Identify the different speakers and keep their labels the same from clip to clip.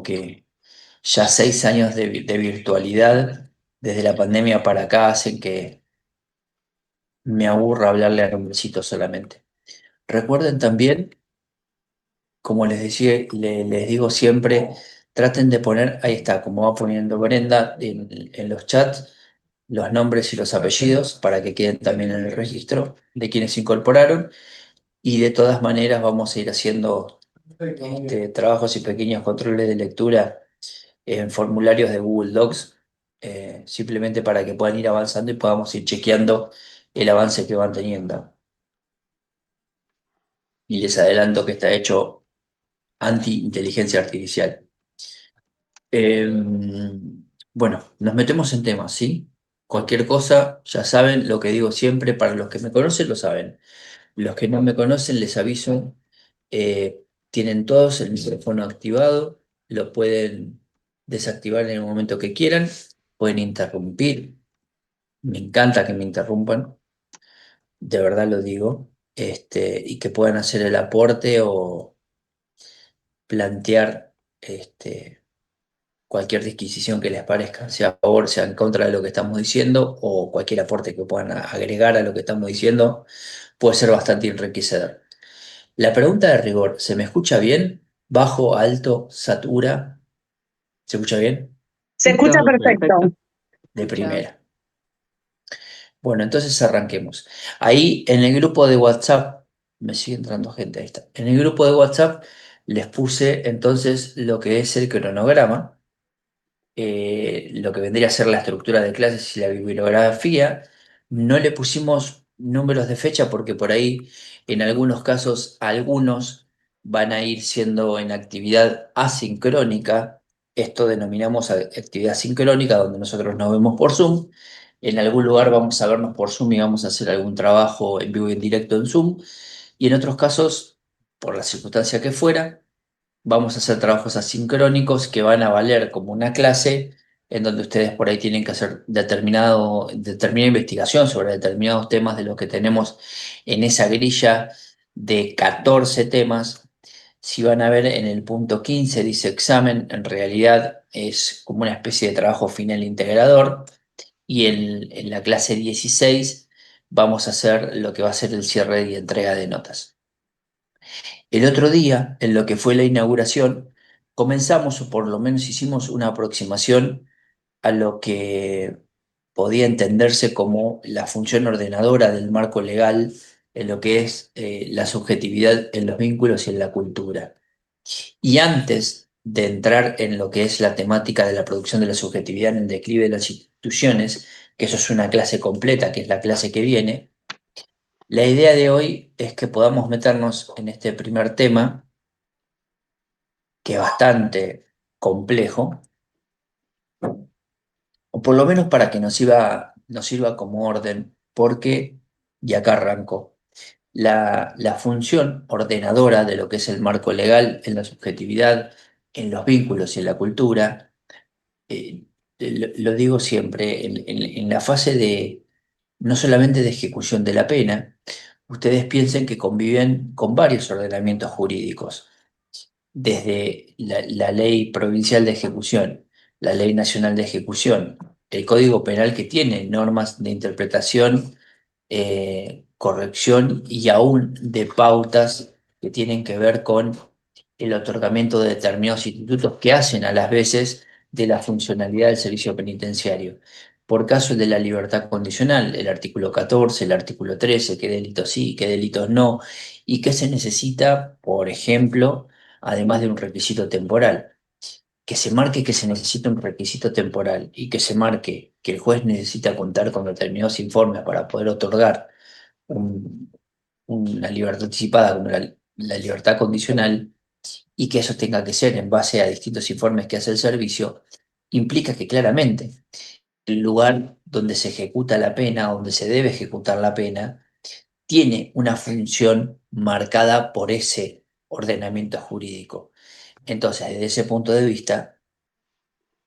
Speaker 1: que ya 6 años de virtualidad desde la pandemia para acá hacen que me aburra hablarle a nombrecito solamente. Recuerden también, como les decía, les digo siempre, traten de poner, ahí está, como va poniendo Brenda en los chats, los nombres y los apellidos para que queden también en el registro de quienes se incorporaron. Y de todas maneras vamos a ir haciendo trabajos y pequeños controles de lectura en formularios de Google Docs, simplemente para que puedan ir avanzando y podamos ir chequeando el avance que van teniendo. Y les adelanto que está hecho anti-inteligencia artificial. Eh, bueno, nos metemos en temas, ¿sí? Cualquier cosa, ya saben lo que digo siempre, para los que me conocen lo saben. Los que no me conocen les aviso, tienen todos el micrófono activado, lo pueden desactivar en el momento que quieran, pueden interrumpir, me encanta que me interrumpan, de verdad lo digo, y que puedan hacer el aporte o plantear cualquier disquisición que les parezca, sea a favor, sea en contra de lo que estamos diciendo, o cualquier aporte que puedan agregar a lo que estamos diciendo, puede ser bastante enriquecedor. La pregunta de rigor, ¿se me escucha bien? ¿Bajo, alto, satura? ¿Se escucha bien?
Speaker 2: Se escucha perfecto.
Speaker 1: De primera. Bueno, entonces arranquemos. Ahí en el grupo de WhatsApp, me sigue entrando gente, ahí está. En el grupo de WhatsApp les puse entonces lo que es el cronograma, lo que vendría a ser la estructura de clases y la bibliografía. No le pusimos números de fecha porque por ahí en algunos casos algunos van a ir siendo en actividad asincrónica. Esto denominamos actividad sincrónica, donde nosotros nos vemos por Zoom. En algún lugar vamos a vernos por Zoom y vamos a hacer algún trabajo en vivo y en directo en Zoom. Y en otros casos, por la circunstancia que fuera, vamos a hacer trabajos asincrónicos que van a valer como una clase en donde ustedes por ahí tienen que hacer determinada investigación sobre determinados temas de los que tenemos en esa grilla de 14 temas. Si van a ver en el punto 15 dice examen, en realidad es como una especie de trabajo final integrador. Y en la clase 16 vamos a hacer lo que va a ser el cierre y entrega de notas. El otro día, en lo que fue la inauguración, comenzamos, o por lo menos hicimos una aproximación a lo que podía entenderse como la función ordenadora del marco legal en lo que es la subjetividad en los vínculos y en la cultura. Y antes de entrar en lo que es la temática de la producción de la subjetividad en el declive de las instituciones, que eso es una clase completa, que es la clase que viene, la idea de hoy es que podamos meternos en este primer tema que es bastante complejo, o por lo menos para que nos sirva como orden, porque, y acá arranco, la función ordenadora de lo que es el marco legal en la subjetividad, en los vínculos y en la cultura, eh, lo digo siempre, en la fase de no solamente de ejecución de la pena, ustedes piensen que conviven con varios ordenamientos jurídicos desde la ley provincial de ejecución, la ley nacional de ejecución, el Código Penal que tiene normas de interpretación, corrección y aún de pautas que tienen que ver con el otorgamiento de determinados institutos que hacen a las veces de la funcionalidad del servicio penitenciario. Por caso el de la libertad condicional, el artículo 14, el artículo 13, qué delitos sí, qué delitos no, y qué se necesita, por ejemplo, además de un requisito temporal. Que se marque que se necesita un requisito temporal y que se marque que el juez necesita contar con determinados informes para poder otorgar un- una libertad anticipada como la libertad condicional y que eso tenga que ser en base a distintos informes que hace el servicio, implica que claramente el lugar donde se ejecuta la pena, donde se debe ejecutar la pena, tiene una función marcada por ese ordenamiento jurídico. Entonces, desde ese punto de vista,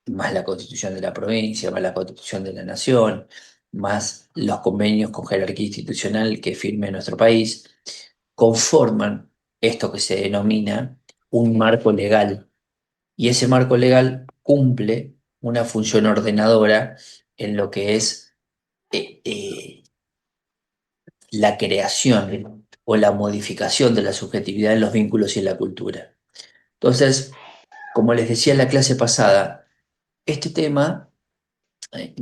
Speaker 1: más la constitución de la provincia, más la constitución de la nación, más los convenios con jerarquía institucional que firme nuestro país, conforman esto que se denomina un marco legal y ese marco legal cumple una función ordenadora en lo que es eh, eh, la creación o la modificación de la subjetividad en los vínculos y en la cultura. Entonces, como les decía en la clase pasada, este tema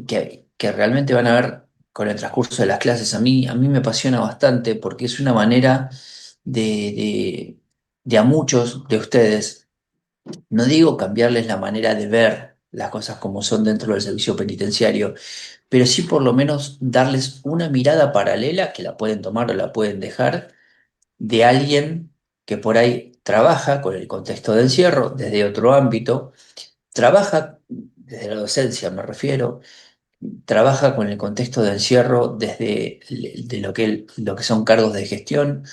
Speaker 1: que realmente van a ver con el transcurso de las clases, a mí me apasiona bastante porque es una manera de, de, de a muchos de ustedes, no digo cambiarles la manera de ver las cosas como son dentro del servicio penitenciario, pero sí por lo menos darles una mirada paralela que la pueden tomar o la pueden dejar de alguien que por ahí trabaja con el contexto de encierro desde otro ámbito, trabaja desde la docencia, me refiero, trabaja con el contexto de encierro desde lo que son cargos de gestión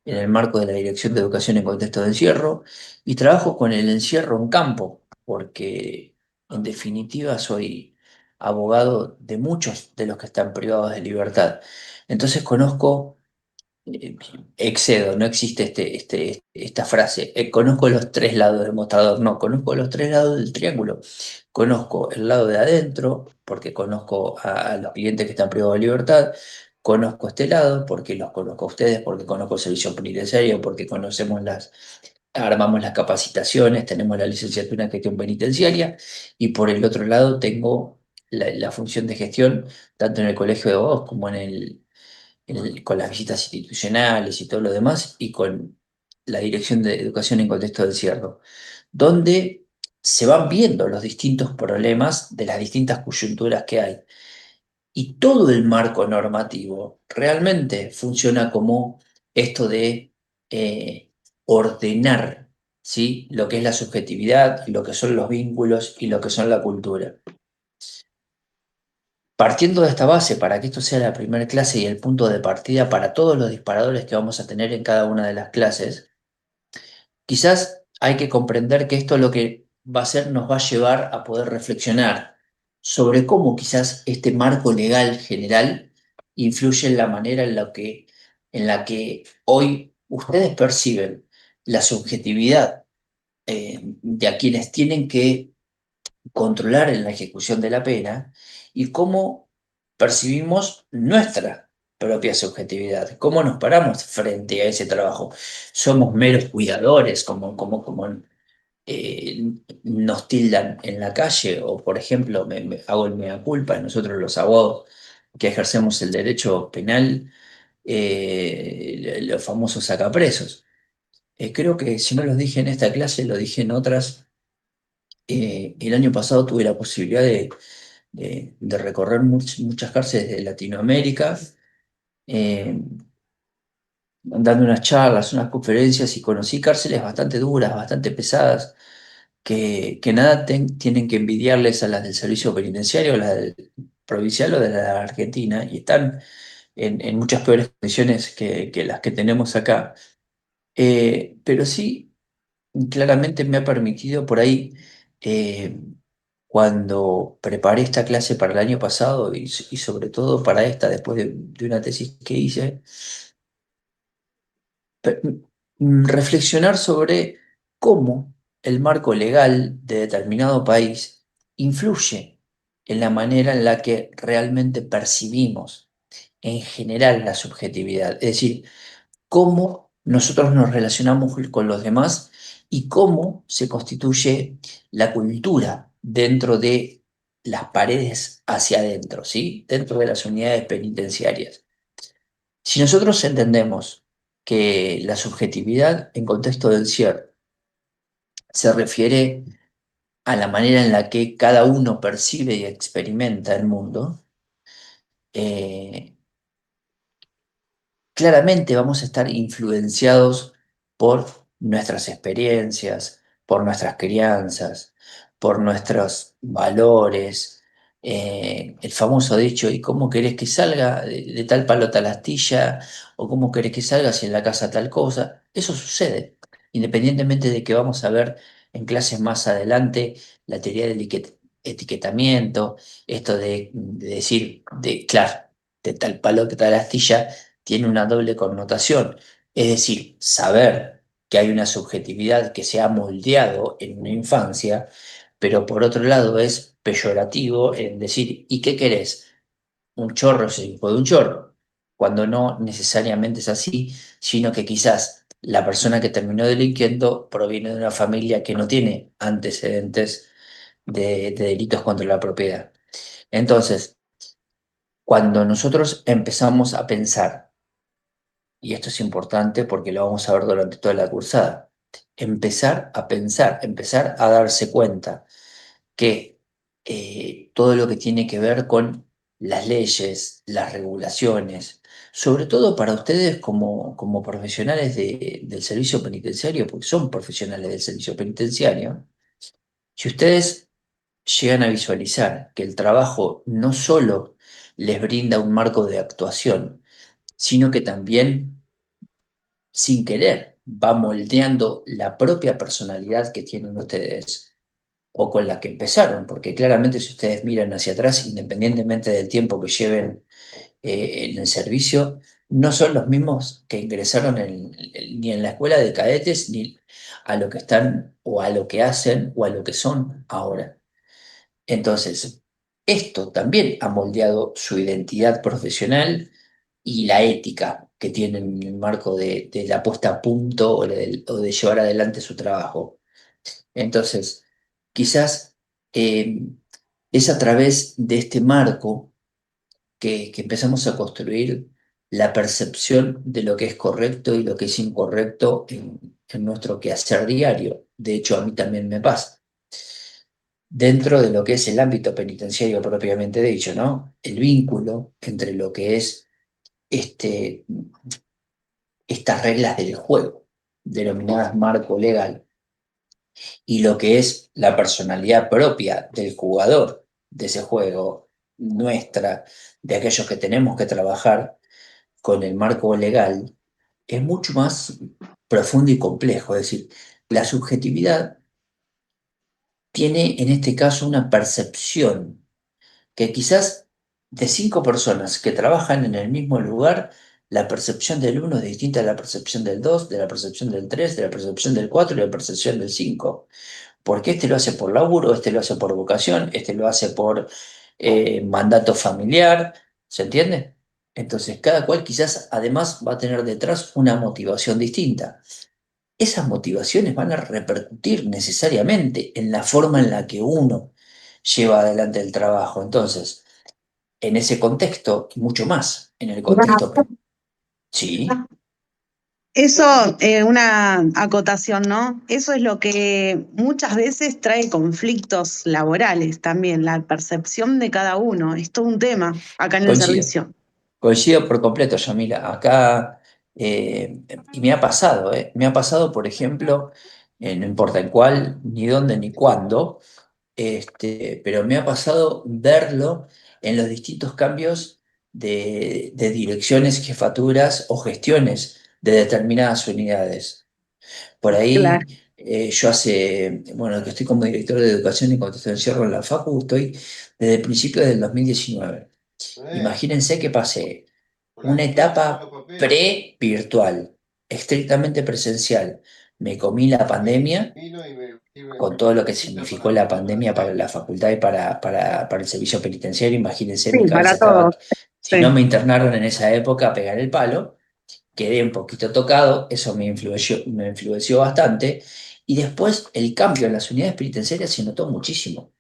Speaker 1: en el marco de la Dirección de Educación en contexto de encierro y trabajo con el encierro en campo, porque en definitiva soy abogado de muchos de los que están privados de libertad. Entonces conozco eh, excedo, no existe esta frase. Conozco los tres lados del mostrador, no, conozco los tres lados del triángulo. Conozco el lado de adentro, porque conozco a los clientes que están privados de libertad. Conozco este lado, porque los conozco a ustedes, porque conozco el servicio penitenciario, porque armamos las capacitaciones, tenemos la licenciatura en gestión penitenciaria, y por el otro lado tengo la función de gestión, tanto en el colegio de abogados como con las visitas institucionales y todo lo demás, y con la Dirección de Educación en Contexto de Encierro, donde se van viendo los distintos problemas de las distintas coyunturas que hay. Y todo el marco normativo realmente funciona como esto de ordenar, ¿sí? Lo que es la subjetividad, lo que son los vínculos y lo que son la cultura. Partiendo de esta base, para que esto sea la primera clase y el punto de partida para todos los disparadores que vamos a tener en cada una de las clases, quizás hay que comprender que esto lo que va a hacer nos va a llevar a poder reflexionar sobre cómo quizás este marco legal general influye en la manera en la que hoy ustedes perciben la subjetividad de a quienes tienen que controlar en la ejecución de la pena y cómo percibimos nuestra propia subjetividad, cómo nos paramos frente a ese trabajo. Somos meros cuidadores, como nos tildan en la calle, o por ejemplo, hago el mea culpa, nosotros los abogados que ejercemos el derecho penal, los famosos sacapresos. Creo que si no los dije en esta clase, lo dije en otras. El año pasado tuve la posibilidad de recorrer muchas cárceles de Latinoamérica, eh, dando unas charlas, unas conferencias y conocí cárceles bastante duras, bastante pesadas, que nada tienen que envidiarles a las del servicio penitenciario, las del provincial o de la Argentina, y están en muchas peores condiciones que las que tenemos acá. Pero sí, claramente me ha permitido por ahí, eh, cuando preparé esta clase para el año pasado y sobre todo para esta, después de una tesis que hice, pe- reflexionar sobre cómo el marco legal de determinado país influye en la manera en la que realmente percibimos en general la subjetividad. Es decir, cómo nosotros nos relacionamos con los demás y cómo se constituye la cultura dentro de las paredes hacia adentro, ¿sí? Dentro de las unidades penitenciarias. Si nosotros entendemos que la subjetividad en contexto del cierre se refiere a la manera en la que cada uno percibe y experimenta el mundo, eh, claramente vamos a estar influenciados por nuestras experiencias, por nuestras crianzas, por nuestros valores. El famoso dicho, ¿y cómo querés que salga de tal palo tal astilla? ¿O cómo querés que salga si en la casa tal cosa? Eso sucede, independientemente de que vamos a ver en clases más adelante la teoría del etiquetamiento, esto de decir, claro, de tal palo que tal astilla tiene una doble connotación. Es decir, saber. que hay una subjetividad que se ha moldeado en una infancia, pero por otro lado es peyorativo en decir, ¿y qué querés? Un chorro es hijo de un chorro, cuando no necesariamente es así, sino que quizás la persona que terminó delinquiendo proviene de una familia que no tiene antecedentes de delitos contra la propiedad. Entonces, cuando nosotros empezamos a pensar, y esto es importante porque lo vamos a ver durante toda la cursada, empezar a pensar, empezar a darse cuenta que todo lo que tiene que ver con las leyes, las regulaciones, sobre todo para ustedes como profesionales del servicio penitenciario, porque son profesionales del servicio penitenciario, si ustedes llegan a visualizar que el trabajo no solo les brinda un marco de actuación, sino que también, sin querer, va moldeando la propia personalidad que tienen ustedes o con la que empezaron, porque claramente si ustedes miran hacia atrás, independientemente del tiempo que lleven en el servicio, no son los mismos que ingresaron ni en la escuela de cadetes, ni a lo que están o a lo que hacen o a lo que son ahora. Entonces, esto también ha moldeado su identidad profesional y la ética que tienen en el marco de la puesta a punto o de llevar adelante su trabajo. Entonces, quizás eh, es a través de este marco que empezamos a construir la percepción de lo que es correcto y lo que es incorrecto en nuestro quehacer diario. De hecho, a mí también me pasa. Dentro de lo que es el ámbito penitenciario propiamente dicho, ¿no? El vínculo entre lo que es este, estas reglas del juego, denominadas marco legal, y lo que es la personalidad propia del jugador de ese juego, nuestra, de aquellos que tenemos que trabajar con el marco legal, es mucho más profundo y complejo. Es decir, la subjetividad tiene en este caso una percepción que quizás de 5 personas que trabajan en el mismo lugar, la percepción del uno es distinta a la percepción del dos, de la percepción del tres, de la percepción del cuatro y de la percepción del cinco. Porque este lo hace por laburo, este lo hace por vocación, este lo hace por mandato familiar, ¿se entiende? Entonces, cada cual quizás además va a tener detrás una motivación distinta. Esas motivaciones van a repercutir necesariamente en la forma en la que uno lleva adelante el trabajo. Entonces, en ese contexto, y mucho más, en el contexto, sí,
Speaker 2: Eso, una acotación, ¿no? Eso es lo que muchas veces trae conflictos laborales también, la percepción de cada uno. Es todo un tema acá en el
Speaker 1: coincido.
Speaker 2: servicio.
Speaker 1: Coincido por completo, Yamila. Acá, y me ha pasado, ¿eh? Me ha pasado, por ejemplo, no importa en cuál, ni dónde, ni cuándo, pero me ha pasado verlo en los distintos cambios de direcciones, jefaturas o gestiones de determinadas unidades. Por
Speaker 2: Claro.
Speaker 1: ahí, yo bueno, que estoy como director de educación y contexto de encierro en la Facu, estoy desde el principio del 2019. Imagínense que pasé una etapa pre-virtual, estrictamente presencial. Me comí la pandemia con todo lo que significó la pandemia para la facultad y para el servicio penitenciario. Imagínense,
Speaker 2: Sí,
Speaker 1: mi
Speaker 2: para
Speaker 1: cabeza estaba,
Speaker 2: todos.
Speaker 1: si no
Speaker 2: Sí.
Speaker 1: me internaron en esa época a pegar el palo, quedé un poquito tocado, eso me influenció bastante. Y después el cambio en las unidades penitenciarias se notó muchísimo.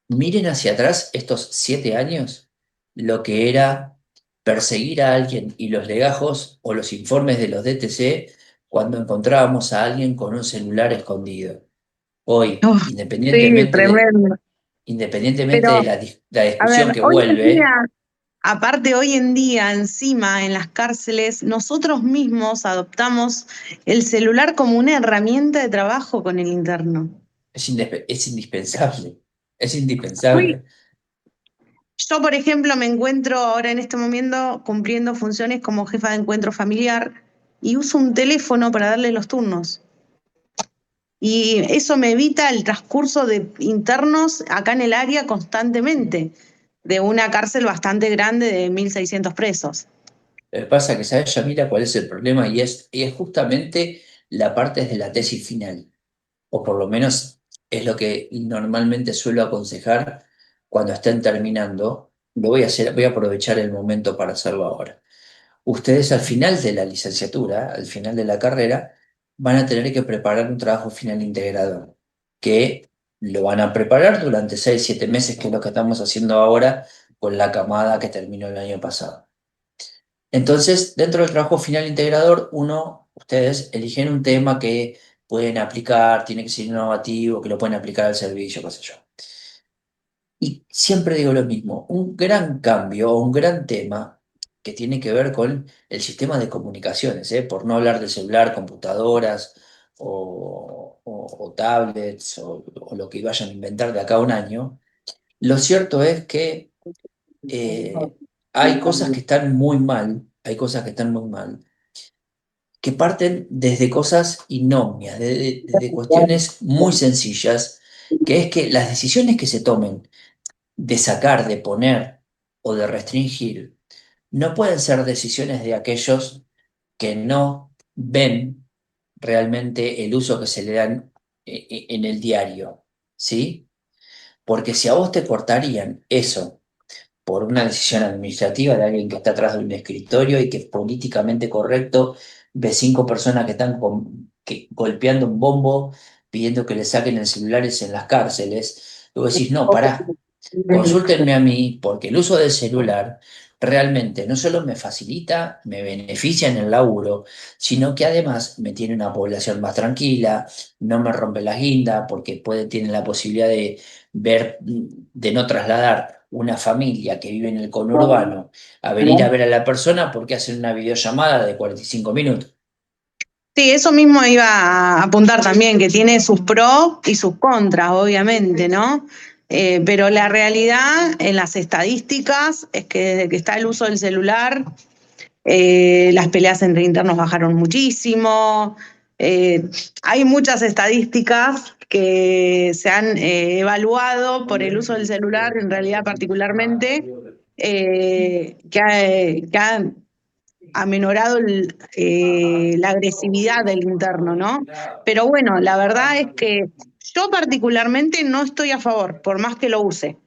Speaker 1: Miren hacia atrás estos 7 años, lo que era perseguir a alguien y los legajos o los informes de los DTC cuando encontrábamos a alguien con un celular escondido. Hoy,
Speaker 2: Uf, sí, tremendo.
Speaker 1: independientemente de
Speaker 2: Pero,
Speaker 1: la
Speaker 2: a ver,
Speaker 1: discusión que
Speaker 2: hoy en día,
Speaker 1: vuelve,
Speaker 2: aparte hoy en día, encima en las cárceles, nosotros mismos adoptamos el celular como una herramienta de trabajo con el interno.
Speaker 1: es indispensable. Es
Speaker 2: Hoy,
Speaker 1: indispensable.
Speaker 2: yo, por ejemplo, me encuentro ahora en este momento cumpliendo funciones como jefa de encuentro familiar y uso un teléfono para darle los turnos. Y eso me evita el transcurso de internos acá en el área constantemente, de una cárcel bastante grande de 1.600 presos.
Speaker 1: Lo que pasa es que, ¿sabes, Yamila, cuál es el problema? Y es justamente la parte de la tesis final, o por lo menos es lo que normalmente suelo aconsejar cuando estén terminando. Lo voy a hacer, voy a aprovechar el momento para hacerlo ahora. Ustedes al final de la licenciatura, al final de la carrera, van a tener que preparar un trabajo final integrador, que lo van a preparar durante 6, 7 meses, que es lo que estamos haciendo ahora con la camada que terminó el año pasado. Entonces, dentro del trabajo final integrador, ustedes eligen un tema que pueden aplicar, tiene que ser innovativo, que lo pueden aplicar al servicio, qué sé yo. Y siempre digo lo mismo, un gran cambio o un gran tema que tiene que ver con el sistema de comunicaciones, por no hablar de celular, computadoras o tablets o lo que vayan a inventar de acá a un año. Lo cierto es que hay cosas que están muy mal, hay cosas que están muy mal, que parten desde cosas innomias, desde cuestiones muy sencillas, que es que las decisiones que se tomen de sacar, de poner o de restringir, no pueden ser decisiones de aquellos que no ven realmente el uso que se le dan en el diario, ¿sí? Porque si a vos te cortarían eso por una decisión administrativa de alguien que está atrás de un escritorio y que es políticamente correcto, ve 5 personas que están golpeando un bombo, pidiendo que le saquen el celulares en las cárceles, luego decís, no, pará. Consúltenme a mí porque el uso del celular realmente no solo me facilita, me beneficia en el laburo, sino que además me tiene una población más tranquila, no me rompe la guinda porque tiene la posibilidad de ver, de no trasladar una familia que vive en el conurbano a venir a ver a la persona porque hacen una videollamada de 45 minutos.
Speaker 2: Sí, eso mismo iba a apuntar también, que tiene sus pros y sus contras, obviamente, ¿no? Pero la realidad en las estadísticas es que desde que está el uso del celular, las peleas entre internos bajaron muchísimo. Eh, Hay muchas estadísticas que se han evaluado por el uso del celular, en realidad particularmente, que han aminorado la agresividad del interno, ¿no? Pero bueno, la verdad es que yo particularmente no estoy a favor, por más que lo use.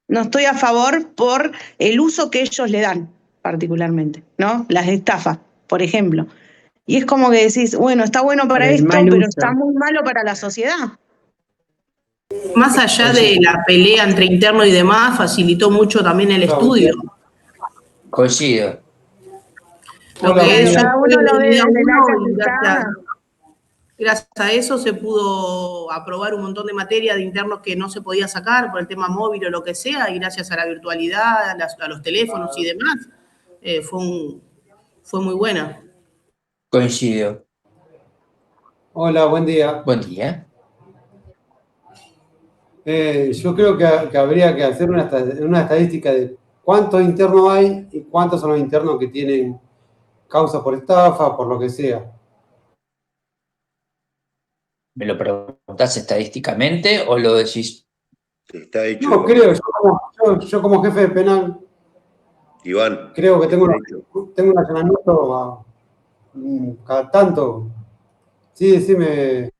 Speaker 2: No estoy a favor por el uso que ellos le dan, particularmente, ¿no? Las estafas, por ejemplo. Y es como que decís, bueno, está bueno
Speaker 3: Por
Speaker 2: para
Speaker 3: el
Speaker 2: esto,
Speaker 3: mal
Speaker 2: pero está
Speaker 3: uso.
Speaker 2: muy malo para la sociedad.
Speaker 3: Más allá de
Speaker 1: Coincido,
Speaker 3: la pelea entre interno y demás, facilitó mucho también el
Speaker 4: Hola, buen día.
Speaker 3: estudio.
Speaker 1: coincido.
Speaker 3: Lo
Speaker 4: Hola, buen
Speaker 3: que es,
Speaker 2: Claro,
Speaker 3: yo
Speaker 4: día.
Speaker 2: cada uno
Speaker 3: estuve
Speaker 2: lo
Speaker 3: desde
Speaker 2: ve
Speaker 3: el día
Speaker 2: desde la
Speaker 3: uno y
Speaker 2: facultad.
Speaker 3: gracias a eso se pudo aprobar un montón de materias de internos que no se podía sacar por el tema móvil o lo que sea, y gracias a la virtualidad, a los teléfonos y demás, eh, fue, fue muy buena.
Speaker 1: Coincido.
Speaker 4: Hola, buen día.
Speaker 1: Buen día.
Speaker 4: Yo creo que habría que hacer una estadística de cuántos internos hay y cuántos son los internos que tienen causa por estafa, por lo que sea.
Speaker 1: ¿Me lo preguntás estadísticamente o lo decís?
Speaker 5: Está hecho,
Speaker 4: No,
Speaker 5: Iván.
Speaker 4: creo, yo como jefe de penal,
Speaker 5: Iván,
Speaker 4: creo que
Speaker 5: está hecho.
Speaker 4: tengo un allanamiento cada tanto. Sí, decime.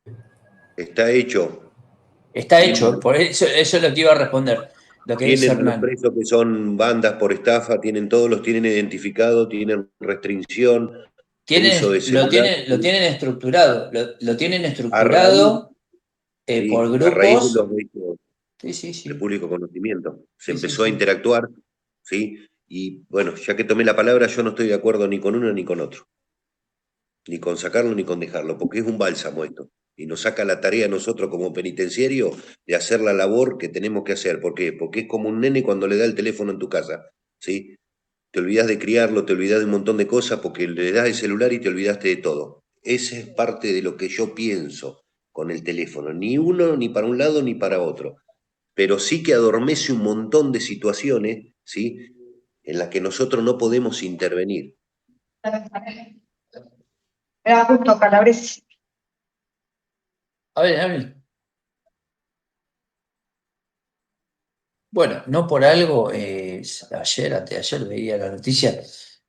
Speaker 5: Está hecho.
Speaker 1: Está hecho,
Speaker 5: Y
Speaker 1: por eso es lo que iba a responder, lo que dice
Speaker 5: tienen a los
Speaker 1: Hernán.
Speaker 5: presos que son bandas por estafa, todos los tienen identificado, tienen restricción de uso de celular.
Speaker 1: Lo tienen estructurado, lo tienen
Speaker 5: A raíz,
Speaker 1: estructurado por
Speaker 5: sí, a raíz de
Speaker 1: grupos.
Speaker 5: los hechos
Speaker 1: Sí, sí,
Speaker 5: de
Speaker 1: sí,
Speaker 5: público conocimiento. Se
Speaker 1: sí, sí,
Speaker 5: empezó a
Speaker 1: sí.
Speaker 5: interactuar, ¿sí? Y bueno, ya que tomé la palabra, yo no estoy de acuerdo ni con uno ni con otro. Ni con sacarlo ni con dejarlo, porque es un bálsamo esto. Y nos saca la tarea a nosotros como penitenciario de hacer la labor que tenemos que hacer. ¿Por qué? Porque es como un nene cuando le da el teléfono en tu casa, ¿sí? Te olvidas de criarlo, te olvidas de un montón de cosas porque le das el celular y te olvidaste de todo. Esa es parte de lo que yo pienso con el teléfono. Ni uno, ni para un lado, ni para otro. Pero sí que adormece un montón de situaciones, ¿sí? En las que nosotros no podemos intervenir.
Speaker 2: Era justo Calabres.
Speaker 1: A ver. Bueno, no por algo, ayer, anteayer veía la noticia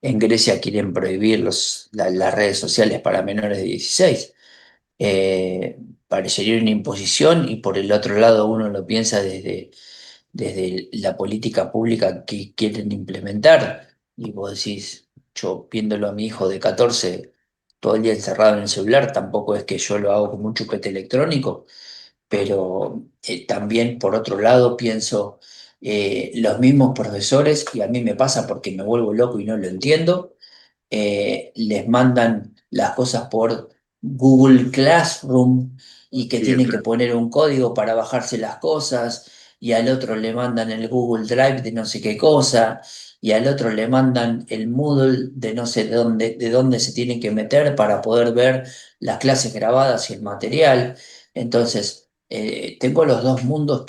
Speaker 1: En Grecia quieren prohibir las redes sociales para menores de 16. Eh, Parecería una imposición y por el otro lado uno lo piensa desde la política pública que quieren implementar. Y vos decís, yo viéndolo a mi hijo de 14 todo el día encerrado en el celular, tampoco es que yo lo hago como un chupete electrónico, pero también por otro lado pienso, los mismos profesores, y a mí me pasa porque me vuelvo loco y no lo entiendo, les mandan las cosas por Google Classroom y que
Speaker 5: Sí,
Speaker 1: tienen que
Speaker 5: claro.
Speaker 1: poner un código para bajarse las cosas, y al otro le mandan el Google Drive de no sé qué cosa, y al otro le mandan el Moodle de no sé de dónde se tienen que meter para poder ver las clases grabadas y el material. Entonces, tengo los dos mundos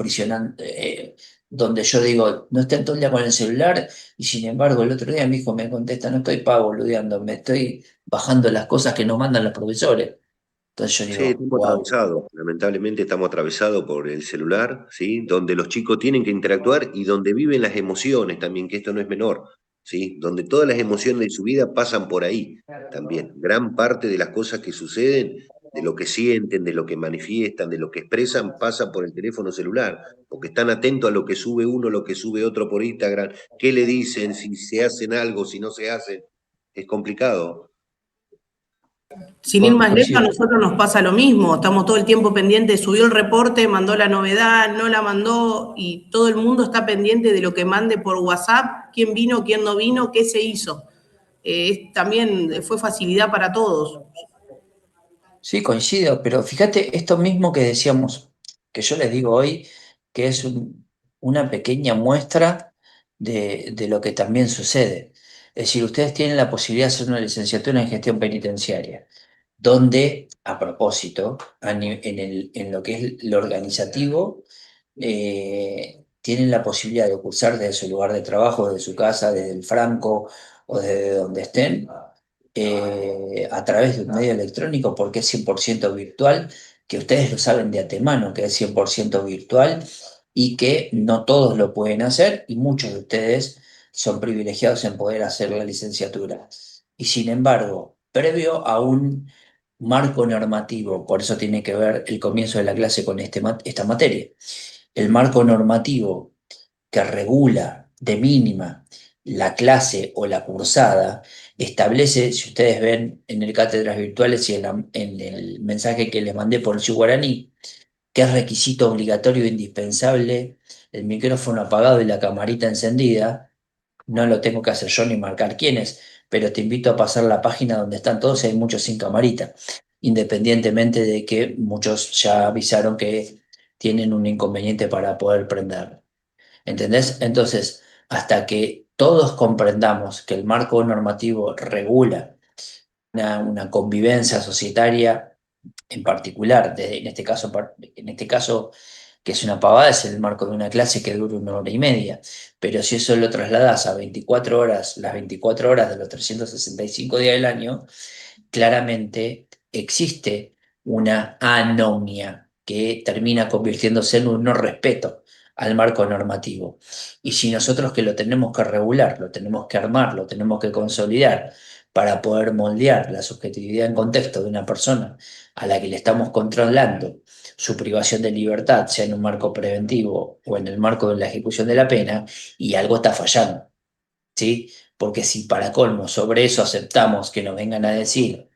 Speaker 1: donde yo digo, no estén todo el día con el celular. Y sin embargo, el otro día mi hijo me contesta, no estoy boludeando, me estoy bajando las cosas que nos mandan los profesores. Entonces yo
Speaker 5: Sí,
Speaker 1: digo,
Speaker 5: estamos
Speaker 1: wow,
Speaker 5: atravesados, lamentablemente estamos atravesados por el celular, ¿sí? Donde los chicos tienen que interactuar y donde viven las emociones también, que esto no es menor, ¿sí? Donde todas las emociones de su vida pasan por ahí también. Gran parte de las cosas que suceden, de lo que sienten, de lo que manifiestan, de lo que expresan, pasa por el teléfono celular, porque están atentos a lo que sube uno, lo que sube otro por Instagram, qué le dicen, si se hacen algo, si no se hacen. Es complicado.
Speaker 3: Sin ir más lejos, a
Speaker 1: coincido.
Speaker 3: nosotros nos pasa lo mismo, estamos todo el tiempo pendientes, subió el reporte, mandó la novedad, no la mandó, y todo el mundo está pendiente de lo que mande por WhatsApp, quién vino, quién no vino, qué se hizo. También fue facilidad para todos.
Speaker 1: Sí, coincido, pero fíjate esto mismo que decíamos, que yo les digo hoy, que es una pequeña muestra de lo que también sucede. Es decir, ustedes tienen la posibilidad de hacer una licenciatura en gestión penitenciaria, donde, a propósito, en lo que es lo organizativo, tienen la posibilidad de cursar desde su lugar de trabajo, desde su casa, desde el Franco o desde donde estén, a través de un medio electrónico, porque es 100% virtual, que ustedes lo saben de antemano, que es 100% virtual y que no todos lo pueden hacer, y muchos de ustedes son privilegiados en poder hacer la licenciatura. Y sin embargo, previo a un marco normativo, por eso tiene que ver el comienzo de la clase con esta materia, el marco normativo que regula de mínima la clase o la cursada, establece, si ustedes ven en el Cátedras Virtuales y en el mensaje que les mandé por el guaraní, que es requisito obligatorio e indispensable el micrófono apagado y la camarita encendida. No lo tengo que hacer yo ni marcar quién es, pero te invito a pasar la página donde están todos, hay muchos sin camarita, independientemente de que muchos ya avisaron que tienen un inconveniente para poder prender. ¿Entendés? Entonces, hasta que todos comprendamos que el marco normativo regula una convivencia societaria en particular, en este caso, que es una pavada, es el marco de una clase que dura 1 hora y media, pero si eso lo trasladas a 24 horas, las 24 horas de los 365 días del año, claramente existe una anomia que termina convirtiéndose en un no respeto al marco normativo. Y si nosotros que lo tenemos que regular, lo tenemos que armar, lo tenemos que consolidar para poder moldear la subjetividad en contexto de una persona a la que le estamos controlando su privación de libertad, sea en un marco preventivo o en el marco de la ejecución de la pena, y algo está fallando, ¿sí? Porque si para colmo sobre eso aceptamos que nos vengan a decir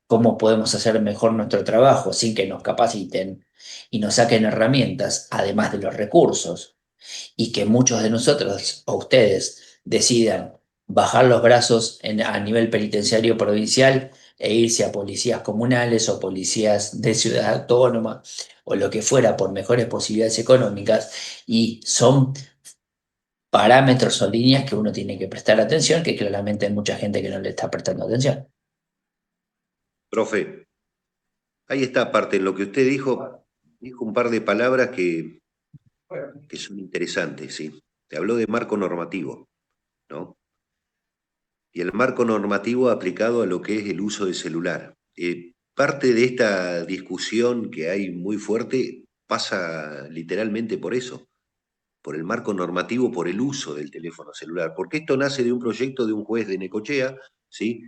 Speaker 1: cómo podemos hacer mejor nuestro trabajo sin que nos capaciten y nos saquen herramientas, además de los recursos, y que muchos de nosotros o ustedes decidan bajar los brazos a nivel penitenciario provincial e irse a policías comunales o policías de ciudad autónoma o lo que fuera por mejores posibilidades económicas, y son parámetros o líneas que uno tiene que prestar atención, que claramente hay mucha gente que no le está prestando atención.
Speaker 5: Profe, ahí está, aparte, en lo que usted dijo un par de palabras que son interesantes, ¿sí? Te habló de marco normativo, ¿no? Y el marco normativo aplicado a lo que es el uso de celular. Parte de esta discusión que hay muy fuerte pasa literalmente por eso, por el marco normativo, por el uso del teléfono celular, porque esto nace de un proyecto de un juez de Necochea, ¿sí?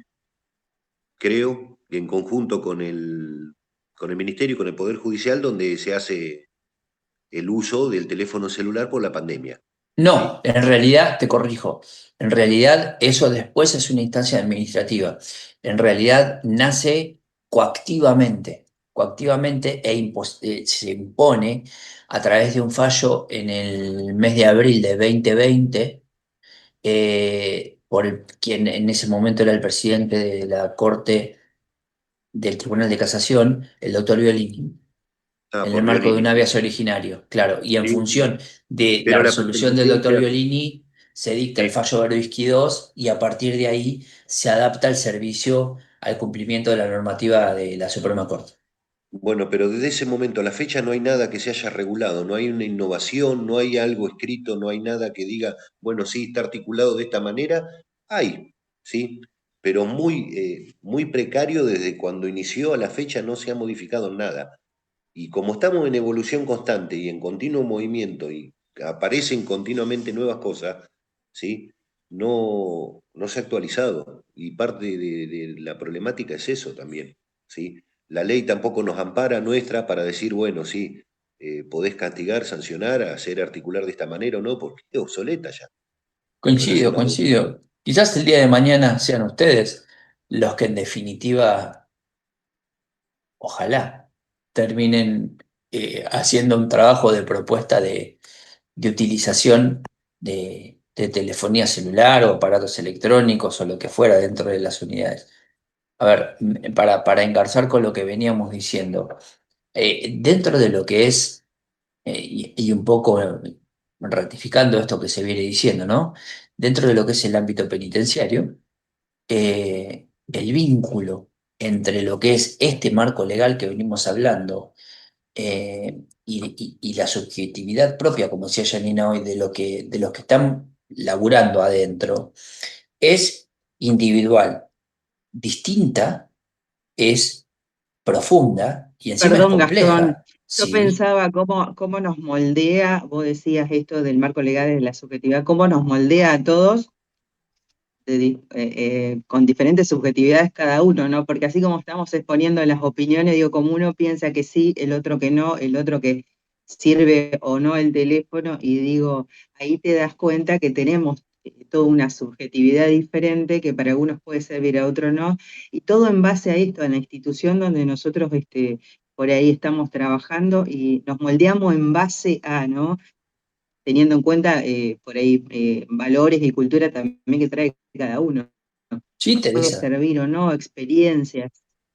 Speaker 5: Creo que en conjunto con el Ministerio y con el Poder Judicial, donde se hace el uso del teléfono celular por la pandemia. ¿sí?
Speaker 1: No, en realidad, te corrijo, en realidad eso después es una instancia administrativa. En realidad nace coactivamente, coactivamente se impone a través de un fallo en el mes de abril de 2020, quien en ese momento era el presidente de la Corte del Tribunal de Casación, el doctor Violini,
Speaker 5: Ah,
Speaker 1: en el
Speaker 5: por
Speaker 1: marco de un
Speaker 5: Violini.
Speaker 1: habeas originario, claro, y en
Speaker 5: Sí, sí.
Speaker 1: función de la
Speaker 5: Pero la
Speaker 1: resolución del doctor
Speaker 5: presentación
Speaker 1: Violini se dicta el
Speaker 5: sí.
Speaker 1: fallo Berbisky II y a partir de ahí se adapta el servicio al cumplimiento de la normativa de la Suprema Corte.
Speaker 5: Bueno, pero desde ese momento a la fecha no hay nada que se haya regulado, no hay una innovación, no hay algo escrito, no hay nada que diga, bueno, sí, está articulado de esta manera. Hay, ¿sí? Pero muy precario desde cuando inició a la fecha no se ha modificado nada. Y como estamos en evolución constante y en continuo movimiento y aparecen continuamente nuevas cosas, ¿sí? No se ha actualizado. Y parte de la problemática es eso también, ¿sí? La ley tampoco nos ampara nuestra para decir, bueno, sí, podés castigar, sancionar, hacer articular de esta manera o no, porque es obsoleta ya.
Speaker 1: Coincido,
Speaker 5: Relacionado.
Speaker 1: coincido. Quizás el día de mañana sean ustedes los que en definitiva, ojalá, terminen haciendo un trabajo de propuesta de utilización de telefonía celular o aparatos electrónicos o lo que fuera dentro de las unidades. A ver, para engarzar con lo que veníamos diciendo, dentro de lo que es, y un poco ratificando esto que se viene diciendo, ¿no? Dentro de lo que es el ámbito penitenciario, el vínculo entre lo que es este marco legal que venimos hablando y la subjetividad propia, como decía Janina hoy, de los que están laburando adentro, es individual, distinta, es profunda y encima es
Speaker 6: Perdón, Gastón,
Speaker 1: compleja.
Speaker 6: yo
Speaker 1: Sí,
Speaker 6: pensaba cómo nos moldea, vos decías esto del marco legal de la subjetividad, cómo nos moldea a todos con diferentes subjetividades cada uno, ¿no? Porque así como estamos exponiendo las opiniones, digo, como uno piensa que sí, el otro que no, el otro que sirve o no el teléfono, y digo, ahí te das cuenta que tenemos toda una subjetividad diferente que para algunos puede servir, a otros no, y todo en base a esto, a la institución donde nosotros por ahí estamos trabajando y nos moldeamos en base a, ¿no? Teniendo en cuenta por ahí valores y cultura también que trae cada uno.
Speaker 1: sí,
Speaker 6: Puede
Speaker 1: Teresa.
Speaker 6: servir o no, experiencias.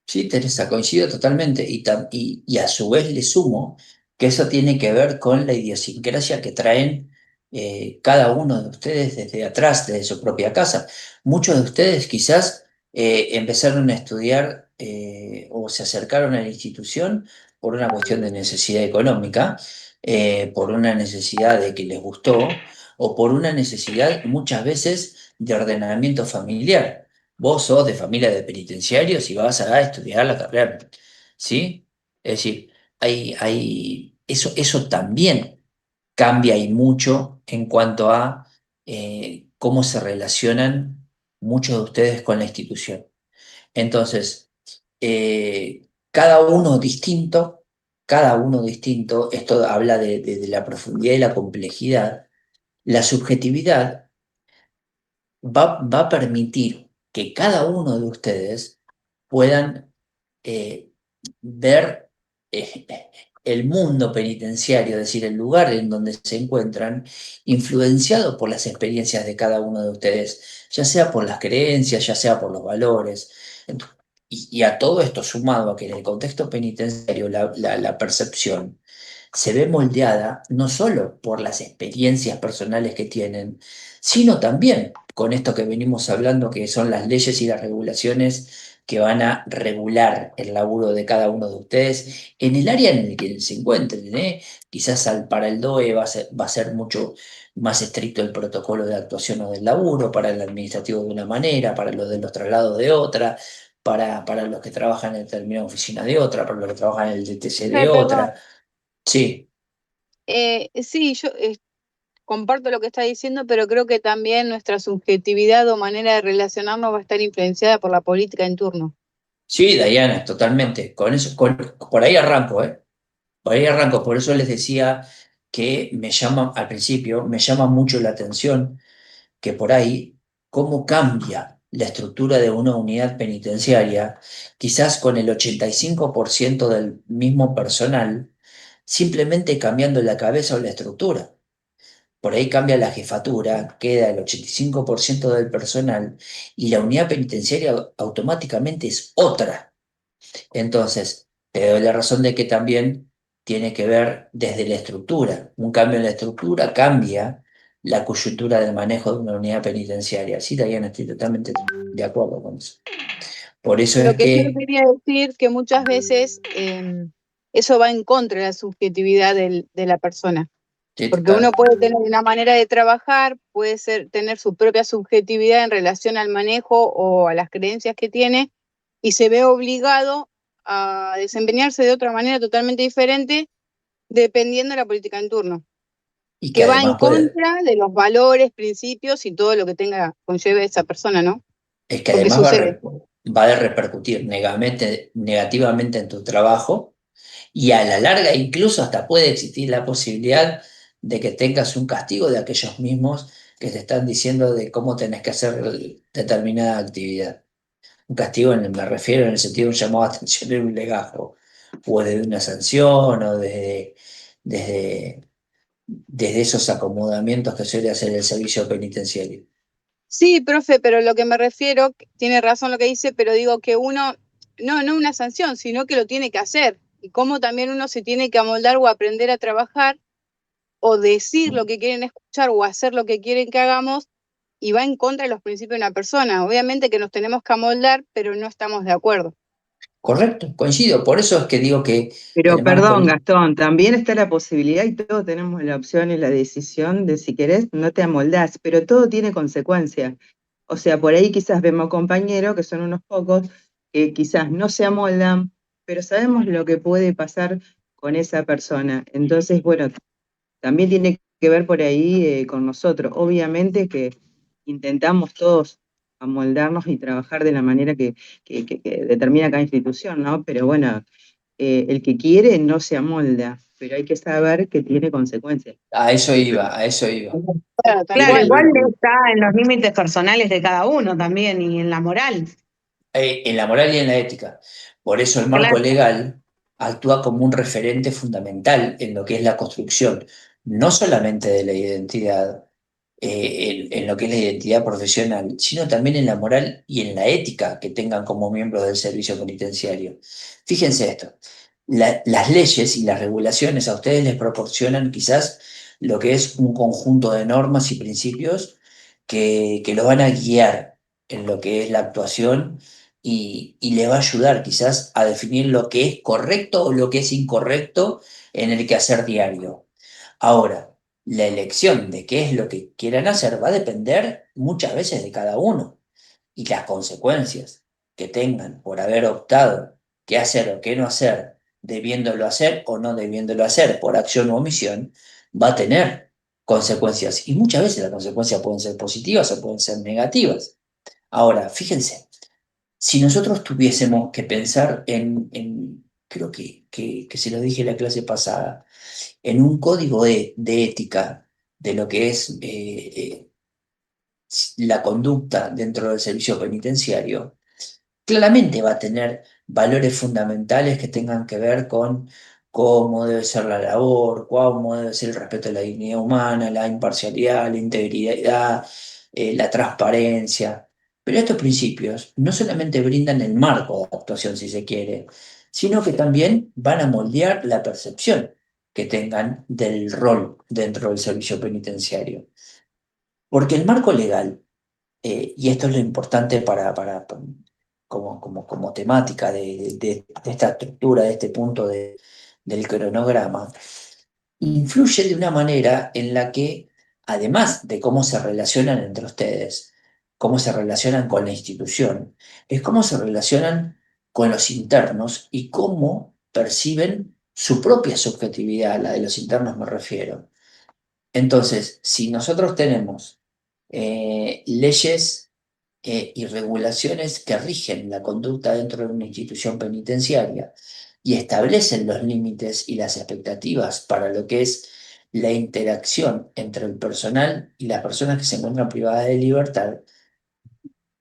Speaker 1: Sí, Teresa, coincido totalmente y a su vez le sumo que eso tiene que ver con la idiosincrasia que traen cada uno de ustedes desde atrás, desde su propia casa. Muchos de ustedes quizás empezaron a estudiar o se acercaron a la institución por una cuestión de necesidad económica, por una necesidad de que les gustó o por una necesidad muchas veces de ordenamiento familiar. Vos sos de familia de penitenciarios y vas a estudiar la carrera, ¿sí? Es decir, eso también cambia y mucho en cuanto a cómo se relacionan muchos de ustedes con la institución. Entonces, cada uno distinto, esto habla de la profundidad y la complejidad. La subjetividad va a permitir que cada uno de ustedes puedan eh, ver eh, el mundo penitenciario, es decir, el lugar en donde se encuentran, influenciado por las experiencias de cada uno de ustedes, ya sea por las creencias, ya sea por los valores. Y a todo esto sumado a que en el contexto penitenciario la percepción se ve moldeada no solo por las experiencias personales que tienen, sino también con esto que venimos hablando, que son las leyes y las regulaciones que van a regular el laburo de cada uno de ustedes en el área en el que se encuentren, ¿eh? Quizás para el DOE va a ser mucho más estricto el protocolo de actuación o del laburo, para el administrativo de una manera, para los de los traslados de otra, para los que trabajan en determinada oficina de otra, para los que trabajan en el DTC de
Speaker 7: Perdón.
Speaker 1: otra. Sí,
Speaker 7: Sí, yo comparto lo que está diciendo, pero creo que también nuestra subjetividad o manera de relacionarnos va a estar influenciada por la política en turno.
Speaker 1: Sí, Diana, totalmente. Con eso, por ahí arranco, ¿eh? Por ahí arranco. Por eso les decía que me llama, al principio, me llama mucho la atención que por ahí, cómo cambia la estructura de una unidad penitenciaria, quizás con el 85% del mismo personal, simplemente cambiando la cabeza o la estructura. Por ahí cambia la jefatura, queda el 85% del personal y la unidad penitenciaria automáticamente es otra. Entonces, te doy la razón de que también tiene que ver desde la estructura. Un cambio en la estructura cambia la coyuntura del manejo de una unidad penitenciaria. Sí, Diana, estoy totalmente de acuerdo con eso. Por eso
Speaker 7: Lo
Speaker 1: es
Speaker 7: que yo
Speaker 1: que,
Speaker 7: quería decir que muchas veces eso va en contra de la subjetividad de la persona.
Speaker 1: sí,
Speaker 7: Porque uno puede tener una manera de trabajar, puede tener su propia subjetividad en relación al manejo o a las creencias que tiene, y se ve obligado a desempeñarse de otra manera totalmente diferente dependiendo de la política en turno,
Speaker 1: y que
Speaker 7: que va en
Speaker 1: además puede,
Speaker 7: contra de los valores, principios y todo lo que conlleve esa persona, ¿no?
Speaker 1: es que
Speaker 7: Porque
Speaker 1: además
Speaker 7: sucede.
Speaker 1: va a repercutir negativamente en tu trabajo y a la larga incluso hasta puede existir la posibilidad de que tengas un castigo de aquellos mismos que te están diciendo de cómo tenés que hacer determinada actividad. Un castigo me refiero en el sentido de un llamado a atención en un legajo, o desde una sanción, o desde, desde esos acomodamientos que suele hacer el servicio penitenciario.
Speaker 7: Sí, profe, pero lo que me refiero, tiene razón lo que dice, pero digo que uno, no una sanción, sino que lo tiene que hacer. Y cómo también uno se tiene que amoldar o aprender a trabajar o decir lo que quieren escuchar o hacer lo que quieren que hagamos y va en contra de los principios de una persona. Obviamente que nos tenemos que amoldar, pero no estamos de acuerdo.
Speaker 1: Correcto, coincido. Por eso es que digo que
Speaker 6: Pero
Speaker 1: el marco,
Speaker 6: perdón, Gastón, también está la posibilidad y todos tenemos la opción y la decisión de si querés, no te amoldás, pero todo tiene consecuencias. O sea, por ahí quizás vemos compañeros, que son unos pocos, que quizás no se amoldan, pero sabemos lo que puede pasar con esa persona. Entonces, bueno, también tiene que ver por ahí con nosotros. Obviamente que intentamos todos amoldarnos y trabajar de la manera que determina cada institución, ¿no? Pero bueno, el que quiere no se amolda, pero hay que saber que tiene consecuencias.
Speaker 1: a eso iba, a eso iba.
Speaker 7: Claro, tal
Speaker 2: Claro,
Speaker 7: cual.
Speaker 2: igual está en los límites personales de cada uno también y en la moral.
Speaker 1: En la moral y en la ética. Por eso el marco
Speaker 2: Claro.
Speaker 1: legal actúa como un referente fundamental en lo que es la construcción, no solamente de la identidad, en lo que es la identidad profesional, sino también en la moral y en la ética que tengan como miembros del servicio penitenciario. Fíjense esto, las leyes y las regulaciones a ustedes les proporcionan quizás lo que es un conjunto de normas y principios que los van a guiar en lo que es la actuación y le va a ayudar quizás a definir lo que es correcto o lo que es incorrecto en el quehacer diario. Ahora, la elección de qué es lo que quieran hacer va a depender muchas veces de cada uno y las consecuencias que tengan por haber optado qué hacer o qué no hacer, debiéndolo hacer o no debiéndolo hacer por acción o omisión, va a tener consecuencias. Y muchas veces las consecuencias pueden ser positivas o pueden ser negativas. Ahora, fíjense, si nosotros tuviésemos que pensar creo que se lo dije en la clase pasada, en un código de ética de lo que es la conducta dentro del servicio penitenciario, claramente va a tener valores fundamentales que tengan que ver con cómo debe ser la labor, cómo debe ser el respeto a la dignidad humana, la imparcialidad, la integridad, la transparencia. Pero estos principios no solamente brindan el marco de actuación, si se quiere, sino que también van a moldear la percepción que tengan del rol dentro del servicio penitenciario. Porque el marco legal y esto es lo importante como temática de esta estructura, de este punto del cronograma, influye de una manera en la que, además de cómo se relacionan entre ustedes, cómo se relacionan con la institución, es cómo se relacionan con los internos y cómo perciben su propia subjetividad, la de los internos me refiero. Entonces, si nosotros tenemos leyes y regulaciones que rigen la conducta dentro de una institución penitenciaria y establecen los límites y las expectativas para lo que es la interacción entre el personal y las personas que se encuentran privadas de libertad,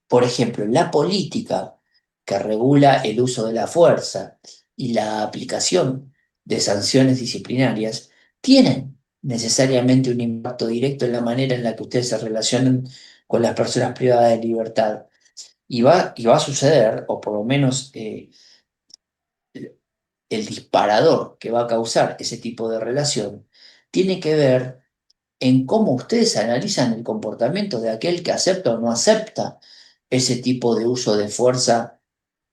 Speaker 1: por ejemplo, la política que regula el uso de la fuerza y la aplicación de sanciones disciplinarias tienen necesariamente un impacto directo en la manera en la que ustedes se relacionan con las personas privadas de libertad. Y va a suceder, o por lo menos el disparador que va a causar ese tipo de relación, tiene que ver en cómo ustedes analizan el comportamiento de aquel que acepta o no acepta ese tipo de uso de fuerza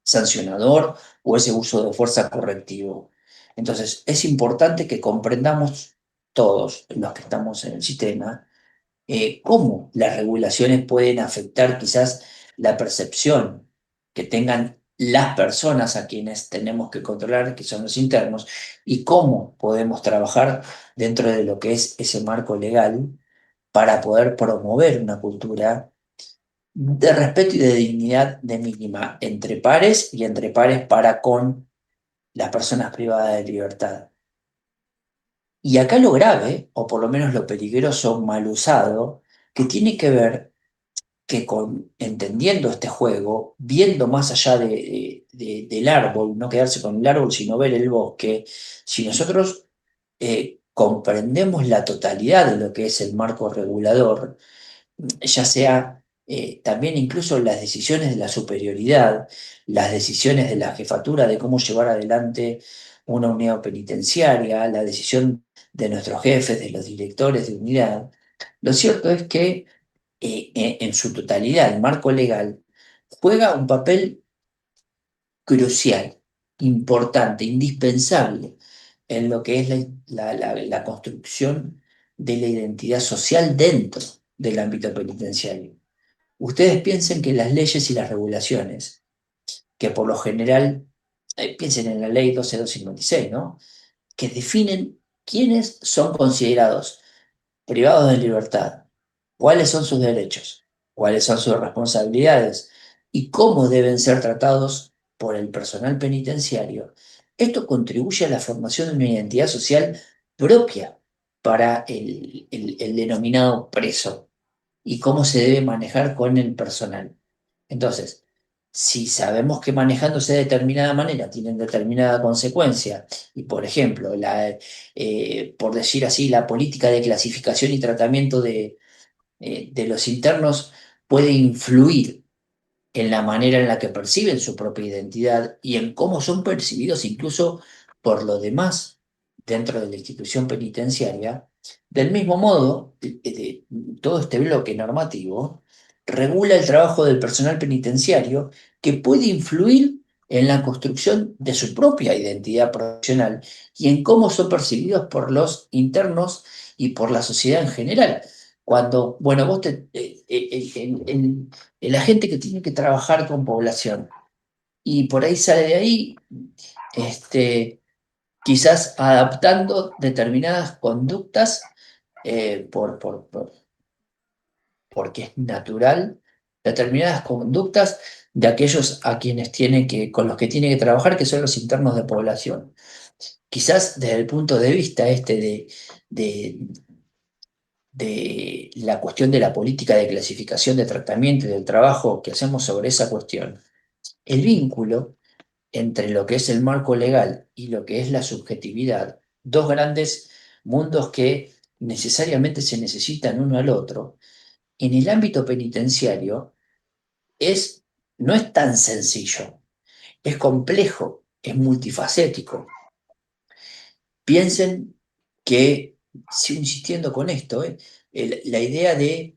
Speaker 1: sancionador o ese uso de fuerza correctivo. Entonces, es importante que comprendamos todos los que estamos en el sistema cómo las regulaciones pueden afectar quizás la percepción que tengan las personas a quienes tenemos que controlar, que son los internos, y cómo podemos trabajar dentro de lo que es ese marco legal para poder promover una cultura de respeto y de dignidad de mínima entre pares y entre pares para con las personas privadas de libertad. Y acá lo grave, o por lo menos lo peligroso, mal usado, que tiene que ver que entendiendo este juego, viendo más allá del árbol, no quedarse con el árbol, sino ver el bosque, si nosotros comprendemos la totalidad de lo que es el marco regulador, ya sea también incluso las decisiones de la superioridad, las decisiones de la jefatura de cómo llevar adelante una unidad penitenciaria, la decisión de nuestros jefes, de los directores de unidad, lo cierto es que en su totalidad el marco legal juega un papel crucial, importante, indispensable en lo que es la construcción de la identidad social dentro del ámbito penitenciario. Ustedes piensen que las leyes y las regulaciones, que por lo general, piensen en la ley 12256, ¿no? Que definen quiénes son considerados privados de libertad, cuáles son sus derechos, cuáles son sus responsabilidades y cómo deben ser tratados por el personal penitenciario. Esto contribuye a la formación de una identidad social propia para el denominado preso y cómo se debe manejar con el personal. Entonces, si sabemos que manejándose de determinada manera tienen determinada consecuencia, y por ejemplo, por decir así, la política de clasificación y tratamiento de los internos puede influir en la manera en la que perciben su propia identidad y en cómo son percibidos incluso por los demás dentro de la institución penitenciaria. Del mismo modo, todo este bloque normativo regula el trabajo del personal penitenciario que puede influir en la construcción de su propia identidad profesional y en cómo son percibidos por los internos y por la sociedad en general. Cuando, bueno, la gente que tiene que trabajar con población y por ahí sale de ahí, quizás adaptando determinadas conductas porque es natural, determinadas conductas de aquellos a quienes con los que tiene que trabajar, que son los internos de población. Quizás desde el punto de vista de, de la cuestión de la política de clasificación de tratamiento y del trabajo que hacemos sobre esa cuestión, el vínculo entre lo que es el marco legal y lo que es la subjetividad, dos grandes mundos que necesariamente se necesitan uno al otro, en el ámbito penitenciario no es tan sencillo, es complejo, es multifacético. Piensen que, sigo insistiendo con esto, la idea de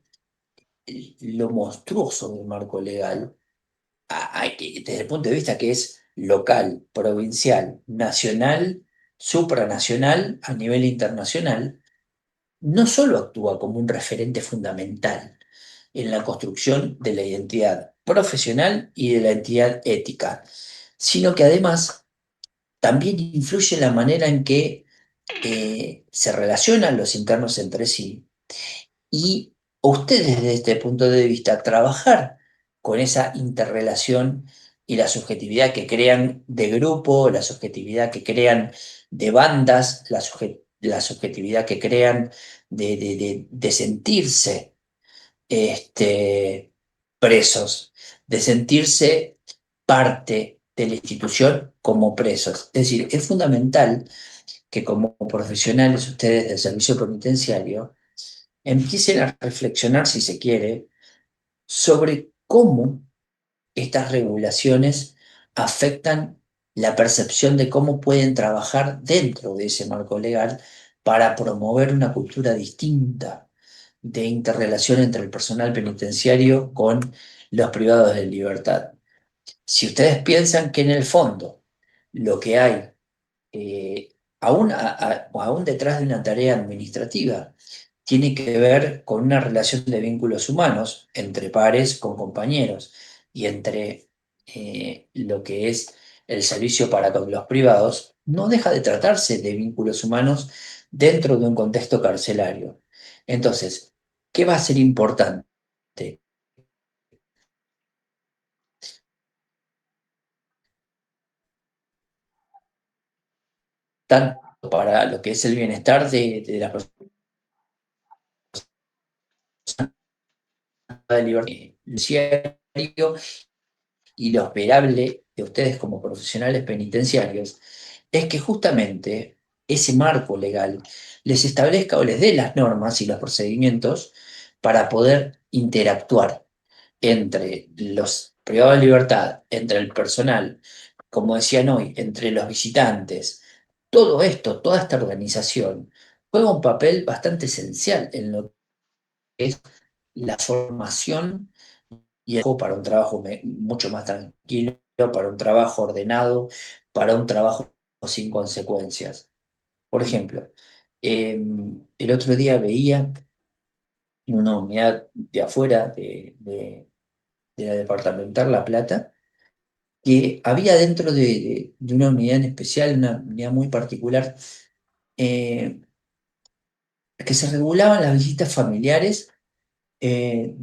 Speaker 1: lo monstruoso del marco legal, desde el punto de vista que es local, provincial, nacional, supranacional, a nivel internacional, no solo actúa como un referente fundamental en la construcción de la identidad profesional y de la identidad ética, sino que además también influye en la manera en que se relacionan los internos entre sí y ustedes desde este punto de vista trabajar con esa interrelación y la subjetividad que crean de grupo, la subjetividad que crean de bandas, la subjetividad que crean de sentirse presos, de sentirse parte de la institución como presos. Es decir, es fundamental que como profesionales ustedes del servicio penitenciario empiecen a reflexionar, si se quiere, sobre cómo estas regulaciones afectan la percepción de cómo pueden trabajar dentro de ese marco legal para promover una cultura distinta de interrelación entre el personal penitenciario con los privados de libertad. Si ustedes piensan que en el fondo lo que hay, aún detrás de una tarea administrativa, tiene que ver con una relación de vínculos humanos entre pares con compañeros y entre lo que es el servicio para con los privados, no deja de tratarse de vínculos humanos dentro de un contexto carcelario. Entonces, ¿qué va a ser importante? Tanto para lo que es el bienestar de la persona de libertad y lo esperable de ustedes como profesionales penitenciarios es que justamente ese marco legal les establezca o les dé las normas y los procedimientos para poder interactuar entre los privados de libertad, entre el personal, como decían hoy, entre los visitantes. Todo esto, toda esta organización juega un papel bastante esencial en lo que es la formación y el para un trabajo mucho más tranquilo, para un trabajo ordenado, para un trabajo sin consecuencias. Por ejemplo, el otro día veía en una unidad de afuera de la departamental La Plata, que había dentro de una unidad en especial, una unidad muy particular, eh, que se regulaban las visitas familiares, eh,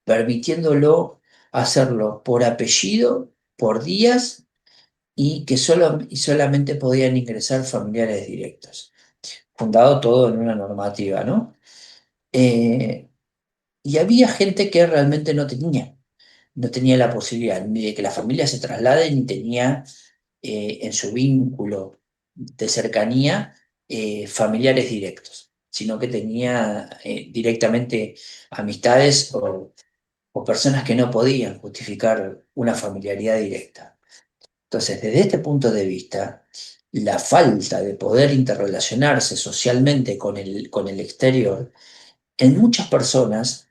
Speaker 1: permitiéndolo hacerlo por apellido, por días, y que solamente podían ingresar familiares directos, fundado todo en una normativa, ¿no? Eh, y había gente que realmente no tenía la posibilidad ni de que la familia se traslade, ni tenía en su vínculo de cercanía familiares directos, sino que tenía directamente amistades o personas que no podían justificar una familiaridad directa. Entonces, desde este punto de vista, la falta de poder interrelacionarse socialmente con el exterior, en muchas personas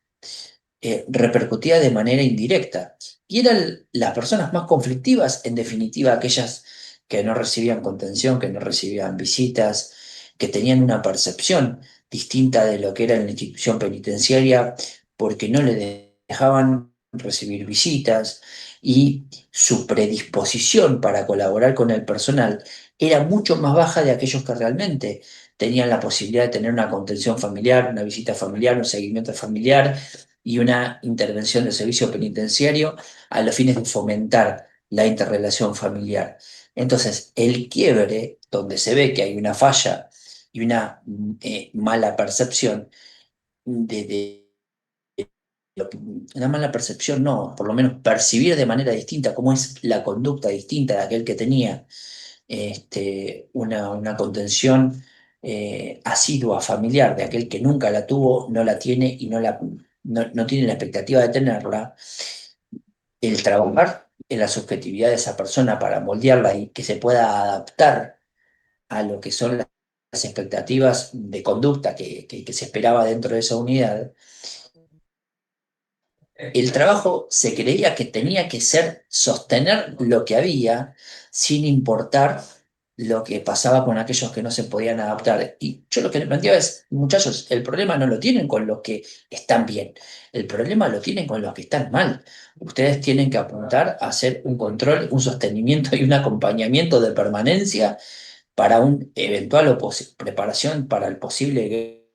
Speaker 1: repercutía de manera indirecta. Y eran las personas más conflictivas, en definitiva, aquellas que no recibían contención, que no recibían visitas, que tenían una percepción distinta de lo que era la institución penitenciaria, porque no le dejaban recibir visitas y su predisposición para colaborar con el personal era mucho más baja de aquellos que realmente tenían la posibilidad de tener una contención familiar, una visita familiar, un seguimiento familiar y una intervención del servicio penitenciario a los fines de fomentar la interrelación familiar. Entonces, el quiebre, donde se ve que hay una falla y una mala percepción una mala percepción, no, por lo menos percibir de manera distinta cómo es la conducta distinta de aquel que tenía una contención asidua, familiar, de aquel que nunca la tuvo, no la tiene y no tiene la expectativa de tenerla. El trabajar en la subjetividad de esa persona para moldearla y que se pueda adaptar a lo que son las expectativas de conducta que se esperaba dentro de esa unidad. El trabajo se creía que tenía que ser sostener lo que había sin importar lo que pasaba con aquellos que no se podían adaptar. Y yo lo que les planteaba es, muchachos, el problema no lo tienen con los que están bien, el problema lo tienen con los que están mal. Ustedes tienen que apuntar a hacer un control, un sostenimiento y un acompañamiento de permanencia para un eventual preparación para el posible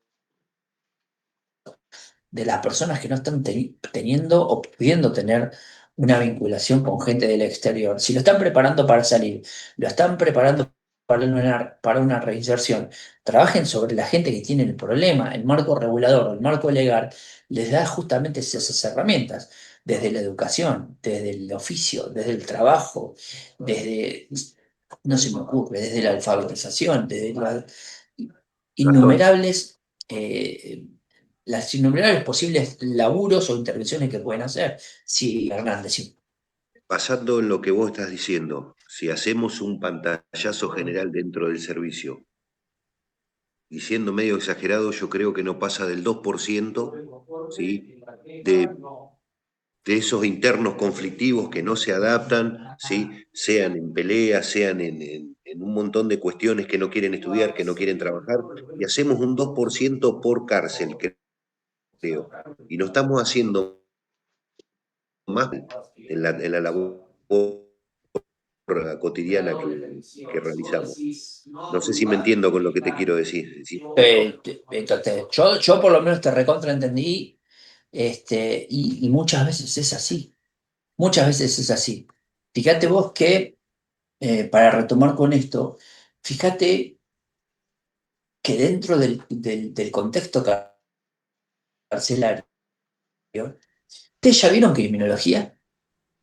Speaker 1: de las personas que no están teniendo o pudiendo tener una vinculación con gente del exterior. Si lo están preparando para salir, lo están preparando para una reinserción, trabajen sobre la gente que tiene el problema. El marco regulador, el marco legal, les da justamente esas herramientas, desde la educación, desde el oficio, desde el trabajo, desde, no se me ocurre, desde la alfabetización, desde innumerables las innumerables posibles laburos o intervenciones que pueden hacer. Sí, Hernández, sí.
Speaker 5: Basando en lo que vos estás diciendo, si hacemos un pantallazo general dentro del servicio, y siendo medio exagerado, yo creo que no pasa del 2%, ¿sí? de esos internos conflictivos que no se adaptan, ¿sí? Sean en peleas, sean en un montón de cuestiones que no quieren estudiar, que no quieren trabajar, y hacemos un 2% por cárcel, creo. Y no estamos haciendo más en la labor cotidiana que realizamos. No sé si me entiendo con lo que te quiero decir. ¿Sí?
Speaker 1: Entonces, yo por lo menos te recontraentendí, y muchas veces es así. Muchas veces es así. Fíjate vos que, para retomar con esto, fíjate que dentro del contexto carcelario, ¿ustedes ya vieron criminología?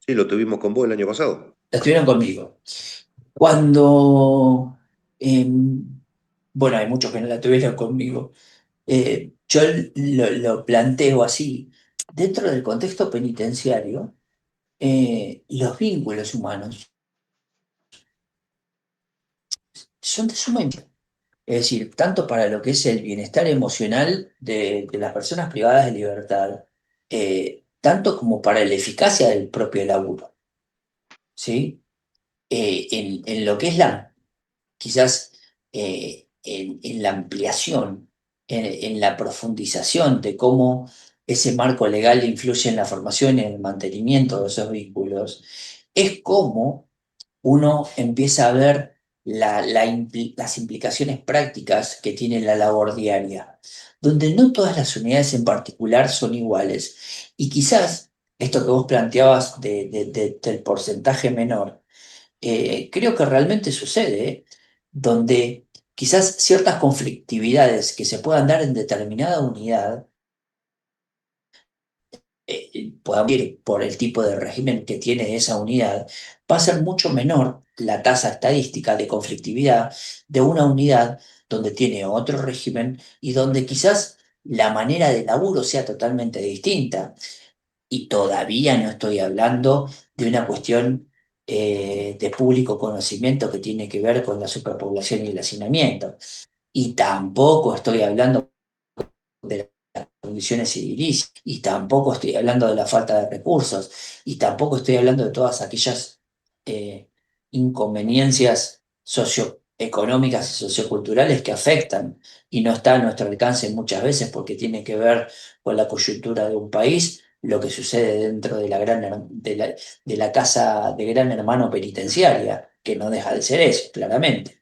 Speaker 5: Sí, lo tuvimos con vos el año pasado.
Speaker 1: La estuvieron conmigo. Cuando, bueno, hay muchos que no la tuvieron conmigo. Yo lo planteo así. Dentro del contexto penitenciario, los vínculos humanos son de suma importancia. Es decir, tanto para lo que es el bienestar emocional de las personas privadas de libertad, tanto como para la eficacia del propio laburo, ¿sí? En lo que es quizás en la ampliación, en la profundización de cómo ese marco legal influye en la formación y en el mantenimiento de esos vínculos, es como uno empieza a ver las implicaciones prácticas que tiene la labor diaria, donde no todas las unidades en particular son iguales. Y quizás esto que vos planteabas del porcentaje menor, creo que realmente sucede, donde quizás ciertas conflictividades que se puedan dar en determinada unidad, podamos ir por el tipo de régimen que tiene esa unidad, va a ser mucho menor la tasa estadística de conflictividad de una unidad donde tiene otro régimen y donde quizás la manera de laburo sea totalmente distinta. Y todavía no estoy hablando de una cuestión de público conocimiento que tiene que ver con la superpoblación y el hacinamiento. Y tampoco estoy hablando de las condiciones edilicias, y tampoco estoy hablando de la falta de recursos, y tampoco estoy hablando de todas aquellas eh, inconveniencias socioeconómicas y socioculturales que afectan y no está a nuestro alcance muchas veces porque tiene que ver con la coyuntura de un país, lo que sucede dentro de de la casa de gran hermano penitenciaria, que no deja de ser eso, claramente,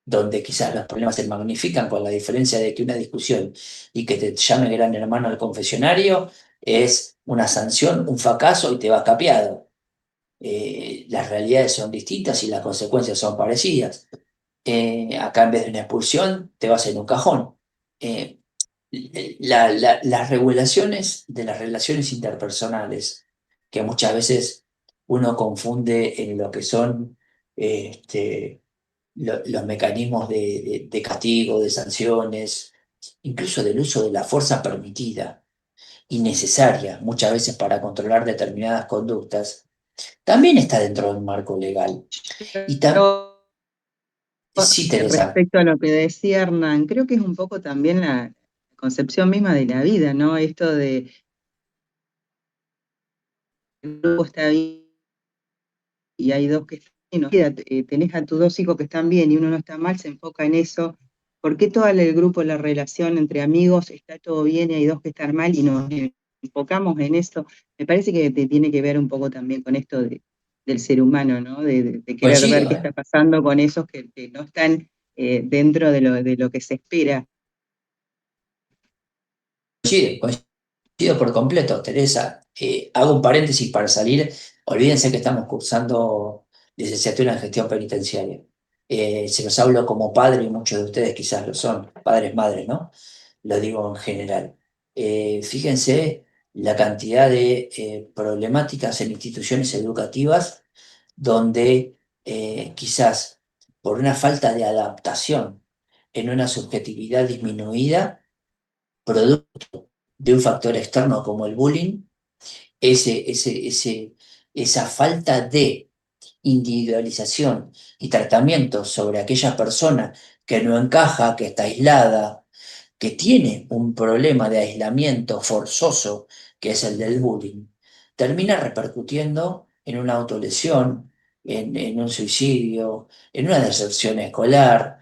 Speaker 1: donde quizás los problemas se magnifican con la diferencia de que una discusión y que te llame gran hermano al confesionario es una sanción, un fracaso y te vas capeado. Las realidades son distintas y las consecuencias son parecidas. Acá en vez de una expulsión te vas en un cajón. Eh, las regulaciones de las relaciones interpersonales, que muchas veces uno confunde en lo que son los mecanismos de castigo, de sanciones, incluso del uso de la fuerza permitida y necesaria muchas veces para controlar determinadas conductas, también está dentro del marco legal. Y sí, Teresa.
Speaker 6: Respecto a lo que decía Hernán, creo que es un poco también la concepción misma de la vida, ¿no? Esto de el grupo está bien y hay dos que están bien, tenés a tus dos hijos que están bien y uno no está mal, se enfoca en eso. ¿Por qué todo el grupo, la relación entre amigos está todo bien y hay dos que están mal y nos enfocamos en eso? Me parece que te tiene que ver un poco también con esto de del ser humano, ¿no? De querer ver
Speaker 1: Coincido,
Speaker 6: qué está pasando con esos que no están dentro de lo que se espera.
Speaker 1: coincido por completo, Teresa. Hago un paréntesis para salir. Olvídense que estamos cursando licenciatura en gestión penitenciaria. Se los hablo como padre y muchos de ustedes quizás lo son, padres, madres, ¿no? Lo digo en general. Fíjense la cantidad de problemáticas en instituciones educativas donde quizás por una falta de adaptación en una subjetividad disminuida, producto de un factor externo como el bullying, esa falta de individualización y tratamiento sobre aquella persona que no encaja, que está aislada, que tiene un problema de aislamiento forzoso, que es el del bullying, termina repercutiendo en una autolesión, en un suicidio, en una deserción escolar,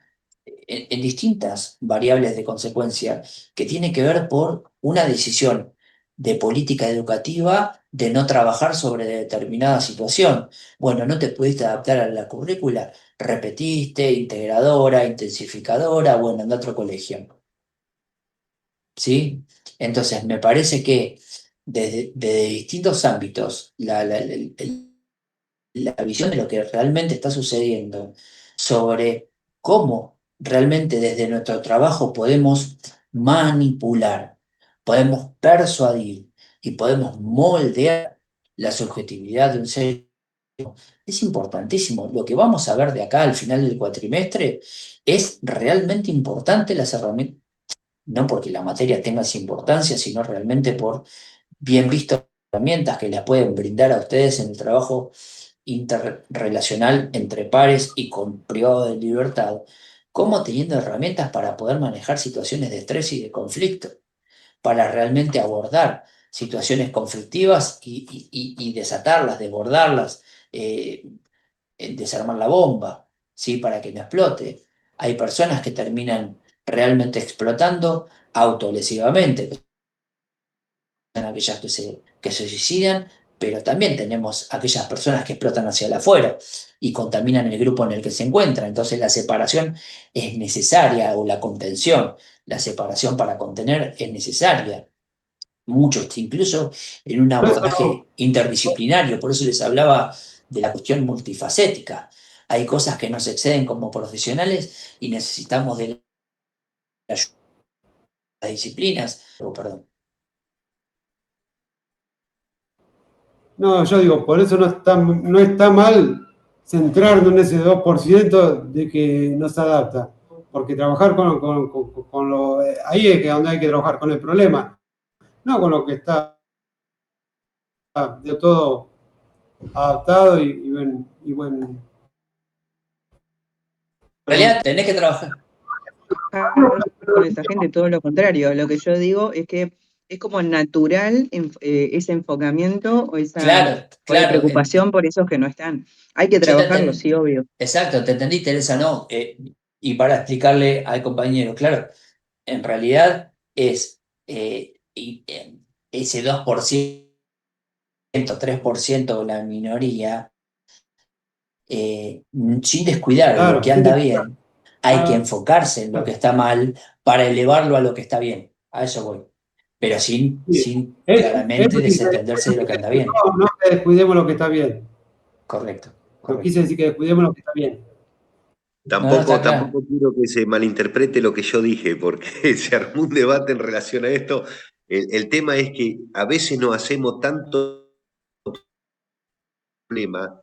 Speaker 1: en distintas variables de consecuencia que tiene que ver por una decisión de política educativa de no trabajar sobre determinada situación. Bueno, no te pudiste adaptar a la currícula, repetiste, integradora, intensificadora, bueno, en otro colegio. ¿Sí? Entonces, me parece que desde distintos ámbitos, la visión de lo que realmente está sucediendo, sobre cómo realmente desde nuestro trabajo podemos manipular, podemos persuadir y podemos moldear la subjetividad de un ser, es importantísimo. Lo que vamos a ver de acá al final del cuatrimestre es realmente importante las herramientas, no porque la materia tenga esa importancia, sino realmente por bien visto herramientas que les pueden brindar a ustedes en el trabajo interrelacional entre pares y con privado de libertad, como teniendo herramientas para poder manejar situaciones de estrés y de conflicto, para realmente abordar situaciones conflictivas y desatarlas, desbordarlas, desarmar la bomba, ¿sí? Para que no explote. Hay personas que terminan realmente explotando autolesivamente, que son aquellas que se suicidan, pero también tenemos aquellas personas que explotan hacia el afuera y contaminan el grupo en el que se encuentran. Entonces la separación es necesaria, o la contención, la separación para contener es necesaria. Muchos, incluso en un
Speaker 4: Por eso
Speaker 1: abordaje interdisciplinario, por eso les hablaba de la cuestión multifacética. Hay cosas que nos exceden como profesionales y necesitamos de las disciplinas. Oh, perdón.
Speaker 4: no, yo digo, por eso no está mal centrarnos en ese 2% de que no se adapta. Porque trabajar con lo. Ahí es que donde hay que trabajar, con el problema, no con lo que está de todo adaptado y buen.
Speaker 1: En realidad tenés que trabajar.
Speaker 6: Con esa gente, todo lo contrario. Lo que yo digo es que es como natural ese enfocamiento o
Speaker 1: Claro,
Speaker 6: por ahí
Speaker 1: claro.
Speaker 6: preocupación por esos que no están. Hay que
Speaker 1: Yo te
Speaker 6: trabajarlo, sí, obvio.
Speaker 1: exacto, te entendí, Teresa, ¿no? Y para explicarle al compañero, claro, en realidad es ese 2%, 3% de la minoría, sin descuidar lo
Speaker 4: Claro,
Speaker 1: que anda bien, hay que enfocarse en lo que
Speaker 4: claro.
Speaker 1: está mal para elevarlo a lo que está bien. A eso voy. Pero
Speaker 4: Sí.
Speaker 1: sin
Speaker 4: Eso
Speaker 1: claramente
Speaker 4: quise
Speaker 1: desentenderse de lo que anda bien.
Speaker 4: no que descuidemos lo que está bien.
Speaker 1: Correcto,
Speaker 4: No
Speaker 1: correcto.
Speaker 4: quise decir que descuidemos lo que está bien.
Speaker 1: No, no, está claro.
Speaker 5: Tampoco quiero que se malinterprete lo que yo dije, porque se armó un debate en relación a esto. El tema es que a veces nos hacemos tanto problema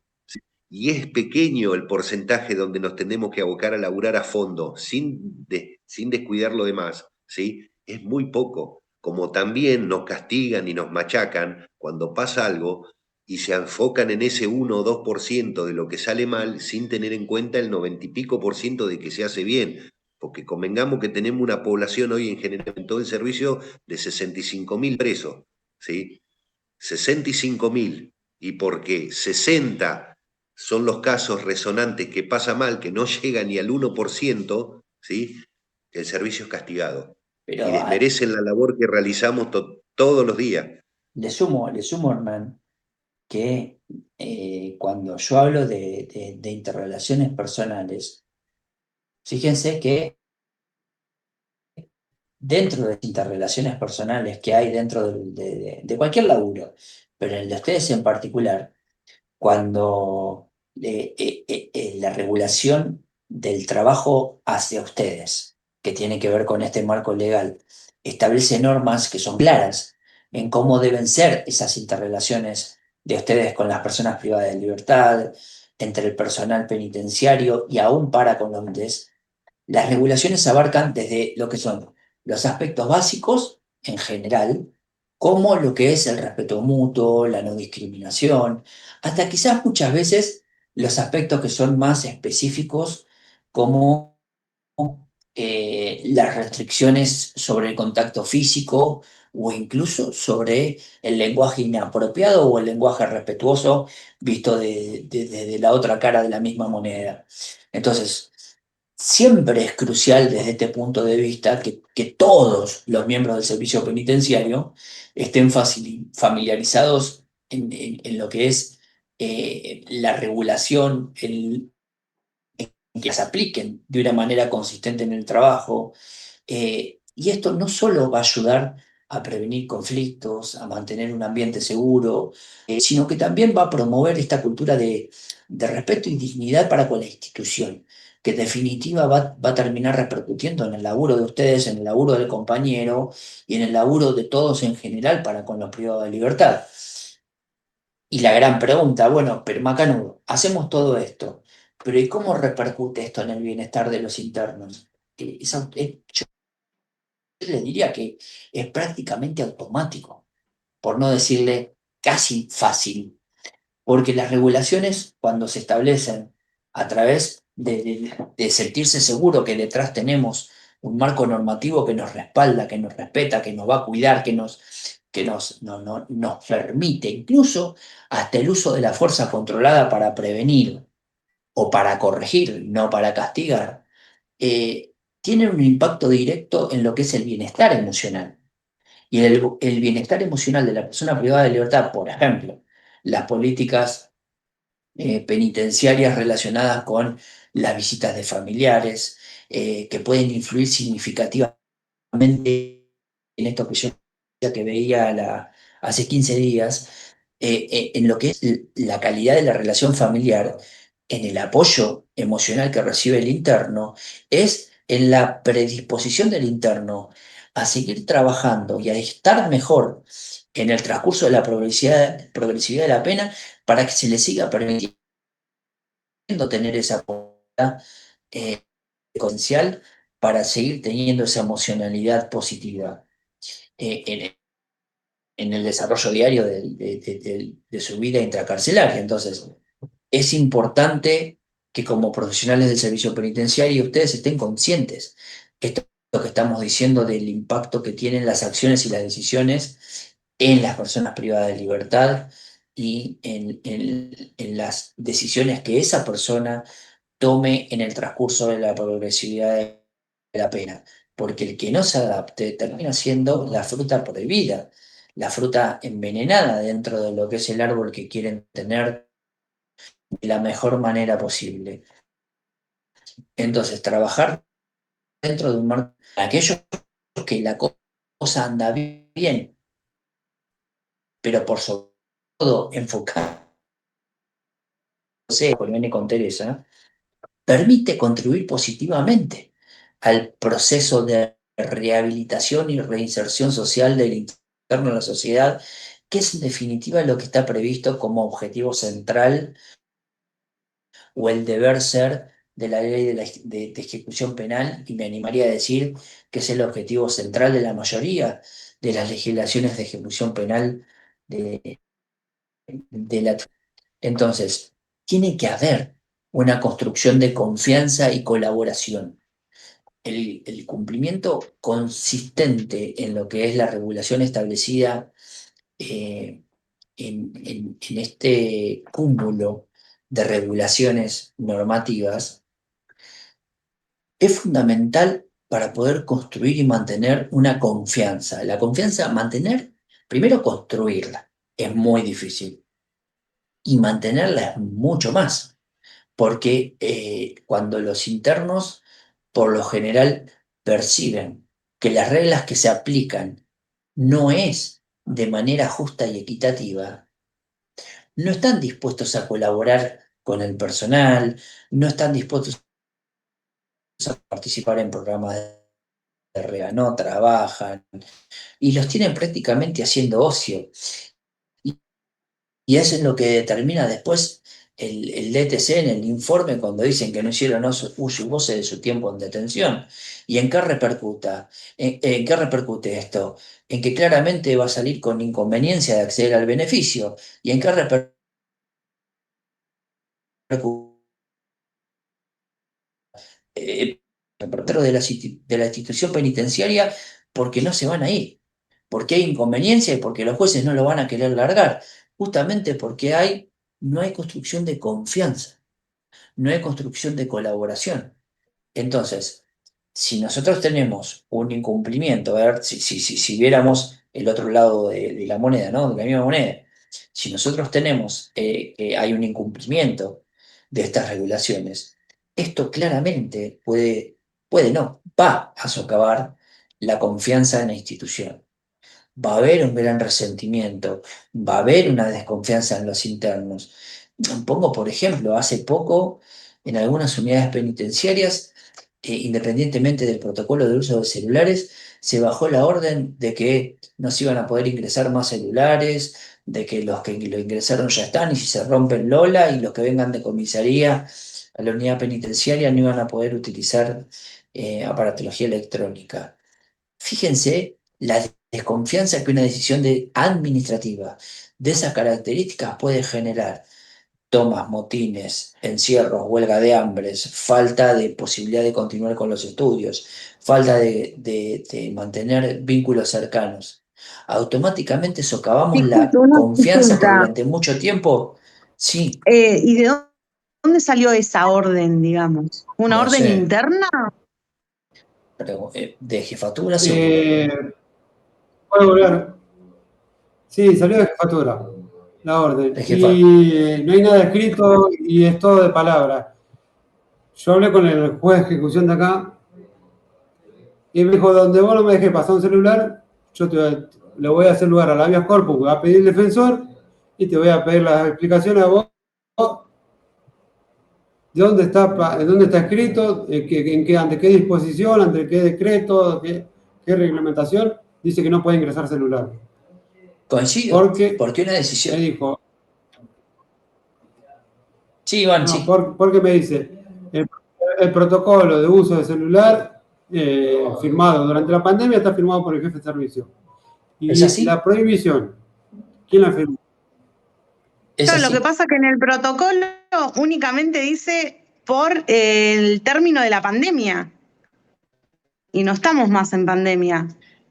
Speaker 5: y es pequeño el porcentaje donde nos tenemos que abocar a laburar a fondo, sin descuidar lo demás, ¿sí? Es muy poco. Como también nos castigan y nos machacan cuando pasa algo y se enfocan en ese 1 o 2% de lo que sale mal sin tener en cuenta el 90 y pico por ciento de que se hace bien. Porque convengamos que tenemos una población hoy en general en todo el servicio de 65.000 presos, ¿sí? 65.000. Y porque 60 son los casos resonantes que pasa mal, que no llegan ni al 1%, ¿sí? El servicio es castigado. Y
Speaker 1: Pero
Speaker 5: desmerecen la labor que realizamos todos los días.
Speaker 1: le sumo, Hernán, que cuando yo hablo de interrelaciones personales, fíjense que dentro de las interrelaciones personales que hay dentro de cualquier laburo, pero el de ustedes en particular, cuando la regulación del trabajo hacia ustedes, que tiene que ver con este marco legal, establece normas que son claras en cómo deben ser esas interrelaciones de ustedes con las personas privadas de libertad, entre el personal penitenciario y aún para con los demás. Las regulaciones abarcan desde lo que son los aspectos básicos en general, como lo que es el respeto mutuo, la no discriminación, hasta quizás muchas veces los aspectos que son más específicos, como las restricciones sobre el contacto físico o incluso sobre el lenguaje inapropiado o el lenguaje respetuoso visto desde la otra cara de la misma moneda. Entonces, siempre es crucial desde este punto de vista que todos los miembros del servicio penitenciario estén familiarizados en lo que es la regulación, que las apliquen de una manera consistente en el trabajo. Y esto no solo va a ayudar a prevenir conflictos, a mantener un ambiente seguro, sino que también va a promover esta cultura de respeto y dignidad para con la institución, que en definitiva va a terminar repercutiendo en el laburo de ustedes, en el laburo del compañero y en el laburo de todos en general para con los privados de libertad. Y la gran pregunta, bueno, pero Macanudo, hacemos todo esto, pero ¿y cómo repercute esto en el bienestar de los internos? Yo les diría que es prácticamente automático, por no decirle casi fácil, porque las regulaciones cuando se establecen a través de sentirse seguro que detrás tenemos un marco normativo que nos respalda, que nos respeta, que nos va a cuidar, nos permite incluso hasta el uso de la fuerza controlada para prevenir o para corregir, no para castigar, tienen un impacto directo en lo que es el bienestar emocional. Y el bienestar emocional de la persona privada de libertad, por ejemplo, las políticas penitenciarias relacionadas con las visitas de familiares, que pueden influir significativamente en esto que yo que veía hace 15 días, en lo que es la calidad de la relación familiar, en el apoyo emocional que recibe el interno, es en la predisposición del interno a seguir trabajando y a estar mejor en el transcurso de la progresividad de la pena para que se le siga permitiendo tener esa posibilidad potencial para seguir teniendo esa emocionalidad positiva en el desarrollo diario de su vida intracarcelaria. Entonces, es importante que como profesionales del servicio penitenciario ustedes estén conscientes esto que estamos diciendo del impacto que tienen las acciones y las decisiones en las personas privadas de libertad y en las decisiones que esa persona tome en el transcurso de la progresividad de la pena, porque el que no se adapte termina siendo la fruta prohibida, la fruta envenenada dentro de lo que es el árbol que quieren tener de la mejor manera posible. Entonces, trabajar dentro de un marco, aquellos que la cosa anda bien, pero por sobre todo enfocarse, como viene con Teresa, permite contribuir positivamente al proceso de rehabilitación y reinserción social del interno de la sociedad, que es en definitiva lo que está previsto como objetivo central o el deber ser de la ley de ejecución penal, y me animaría a decir que es el objetivo central de la mayoría de las legislaciones de ejecución penal de, de la... Entonces, tiene que haber una construcción de confianza y colaboración. El cumplimiento consistente en lo que es la regulación establecida en este cúmulo de regulaciones normativas es fundamental para poder construir y mantener una confianza. La confianza, mantener, primero construirla, es muy difícil. y mantenerla es mucho más, porque cuando los internos, por lo general, perciben que las reglas que se aplican no es de manera justa y equitativa, no están dispuestos a colaborar con el personal, no están dispuestos a participar en programas de REA, no trabajan y los tienen prácticamente haciendo ocio. Y, y eso es lo que determina después el DTC en el informe cuando dicen que no hicieron uso y goce de su tiempo en detención. ¿Y en qué repercuta? ¿En qué repercute esto? En que claramente va a salir con inconveniencia de acceder al beneficio. ¿Y en qué repercute? Reportero de la institución penitenciaria porque no se van a ir, porque hay inconveniencia y porque los jueces no lo van a querer largar, justamente porque no hay construcción de confianza, no hay construcción de colaboración. Entonces, si nosotros tenemos un incumplimiento, a ver, si viéramos el otro lado de la moneda, ¿no? De la misma moneda, si nosotros tenemos que hay un incumplimiento de estas regulaciones, esto claramente no, va a socavar la confianza en la institución. Va a haber un gran resentimiento, va a haber una desconfianza en los internos. Pongo, por ejemplo, hace poco, en algunas unidades penitenciarias, independientemente del protocolo de uso de celulares, se bajó la orden de que no se iban a poder ingresar más celulares, de que los que lo ingresaron ya están y si se rompen Lola y los que vengan de comisaría a la unidad penitenciaria no iban a poder utilizar aparatología electrónica. Fíjense la desconfianza que una decisión administrativa de esas características puede generar. Tomas, motines, encierros, huelga de hambres, falta de posibilidad de continuar con los estudios, falta de mantener vínculos cercanos. Automáticamente socavamos la
Speaker 2: Disculpe, una
Speaker 1: confianza que
Speaker 2: consulta.
Speaker 1: durante mucho tiempo, sí,
Speaker 2: ¿Y de dónde salió esa orden, digamos? ¿Una
Speaker 1: no
Speaker 2: orden
Speaker 1: sé,
Speaker 2: interna?
Speaker 1: pero, de jefatura seguro.
Speaker 4: Puedo volver. Sí, salió de jefatura la orden.
Speaker 1: De jefa,
Speaker 4: Y no hay nada escrito y es todo de palabra. Yo hablé con el juez de ejecución de acá y me dijo, donde vos no me dejes pasar un celular, le voy a hacer lugar a la habeas corpus, que va a pedir el defensor y te voy a pedir las explicaciones a vos de dónde está escrito, ante qué disposición, ante qué decreto, qué reglamentación, dice que no puede ingresar celular.
Speaker 1: coincido,
Speaker 4: Porque
Speaker 1: porque una
Speaker 4: me
Speaker 1: decisión.
Speaker 4: dijo,
Speaker 1: Sí, Iván,
Speaker 4: no,
Speaker 1: sí,
Speaker 4: porque me dice, el protocolo de uso de celular firmado durante la pandemia está firmado por el jefe de servicio.
Speaker 1: es
Speaker 4: Y
Speaker 1: así,
Speaker 4: la prohibición, ¿quién la firmó?
Speaker 1: es
Speaker 2: Claro, lo que
Speaker 1: así.
Speaker 2: pasa es que en el protocolo únicamente dice por el término de la pandemia. Y no estamos más en pandemia.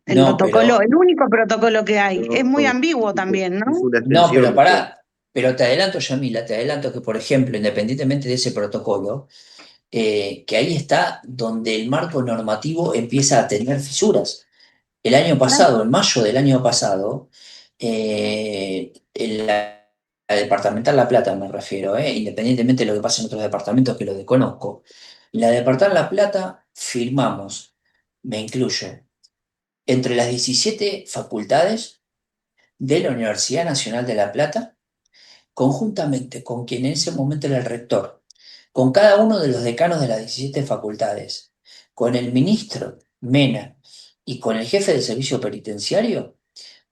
Speaker 2: El
Speaker 1: No,
Speaker 2: protocolo,
Speaker 1: pero
Speaker 2: el único protocolo que hay. Es muy
Speaker 5: No,
Speaker 2: ambiguo también, ¿no?
Speaker 5: es una
Speaker 1: No, pero
Speaker 5: extensión.
Speaker 1: pero te adelanto, Yamila, te adelanto que, por ejemplo, independientemente de ese protocolo, que ahí está donde el marco normativo empieza a tener fisuras. El año pasado, en mayo del año pasado, la departamental La Plata me refiero, independientemente de lo que pasa en otros departamentos que lo desconozco, la departamental La Plata firmamos, me incluyo, entre las 17 facultades de la Universidad Nacional de La Plata, conjuntamente con quien en ese momento era el rector, con cada uno de los decanos de las 17 facultades, con el ministro Mena y con el jefe de servicio penitenciario,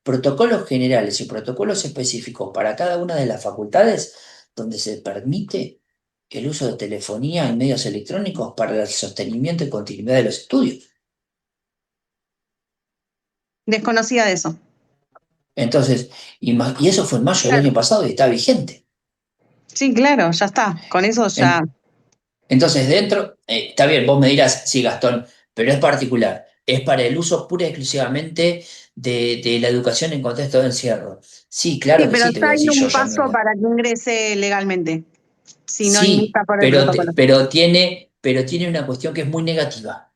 Speaker 1: protocolos generales y protocolos específicos para cada una de las facultades donde se permite el uso de telefonía y medios electrónicos para el sostenimiento y continuidad de los estudios.
Speaker 2: Desconocida de eso.
Speaker 1: Entonces, y eso fue en mayo del
Speaker 2: Claro.
Speaker 1: año pasado y está vigente.
Speaker 2: Sí, claro, ya está. Con eso ya.
Speaker 1: Entonces, está bien, vos me dirás, sí, Gastón, pero es particular, es para el uso pura y exclusivamente de la educación en contexto de encierro. Sí,
Speaker 2: Sí,
Speaker 1: claro que
Speaker 2: pero
Speaker 1: sí, te
Speaker 2: está
Speaker 1: voy a
Speaker 2: ahí
Speaker 1: decir yo,
Speaker 2: un paso
Speaker 1: Yamila.
Speaker 2: para que ingrese legalmente, si no
Speaker 1: Sí,
Speaker 2: ingresa por el protocolo.
Speaker 1: pero tiene una cuestión que es muy negativa,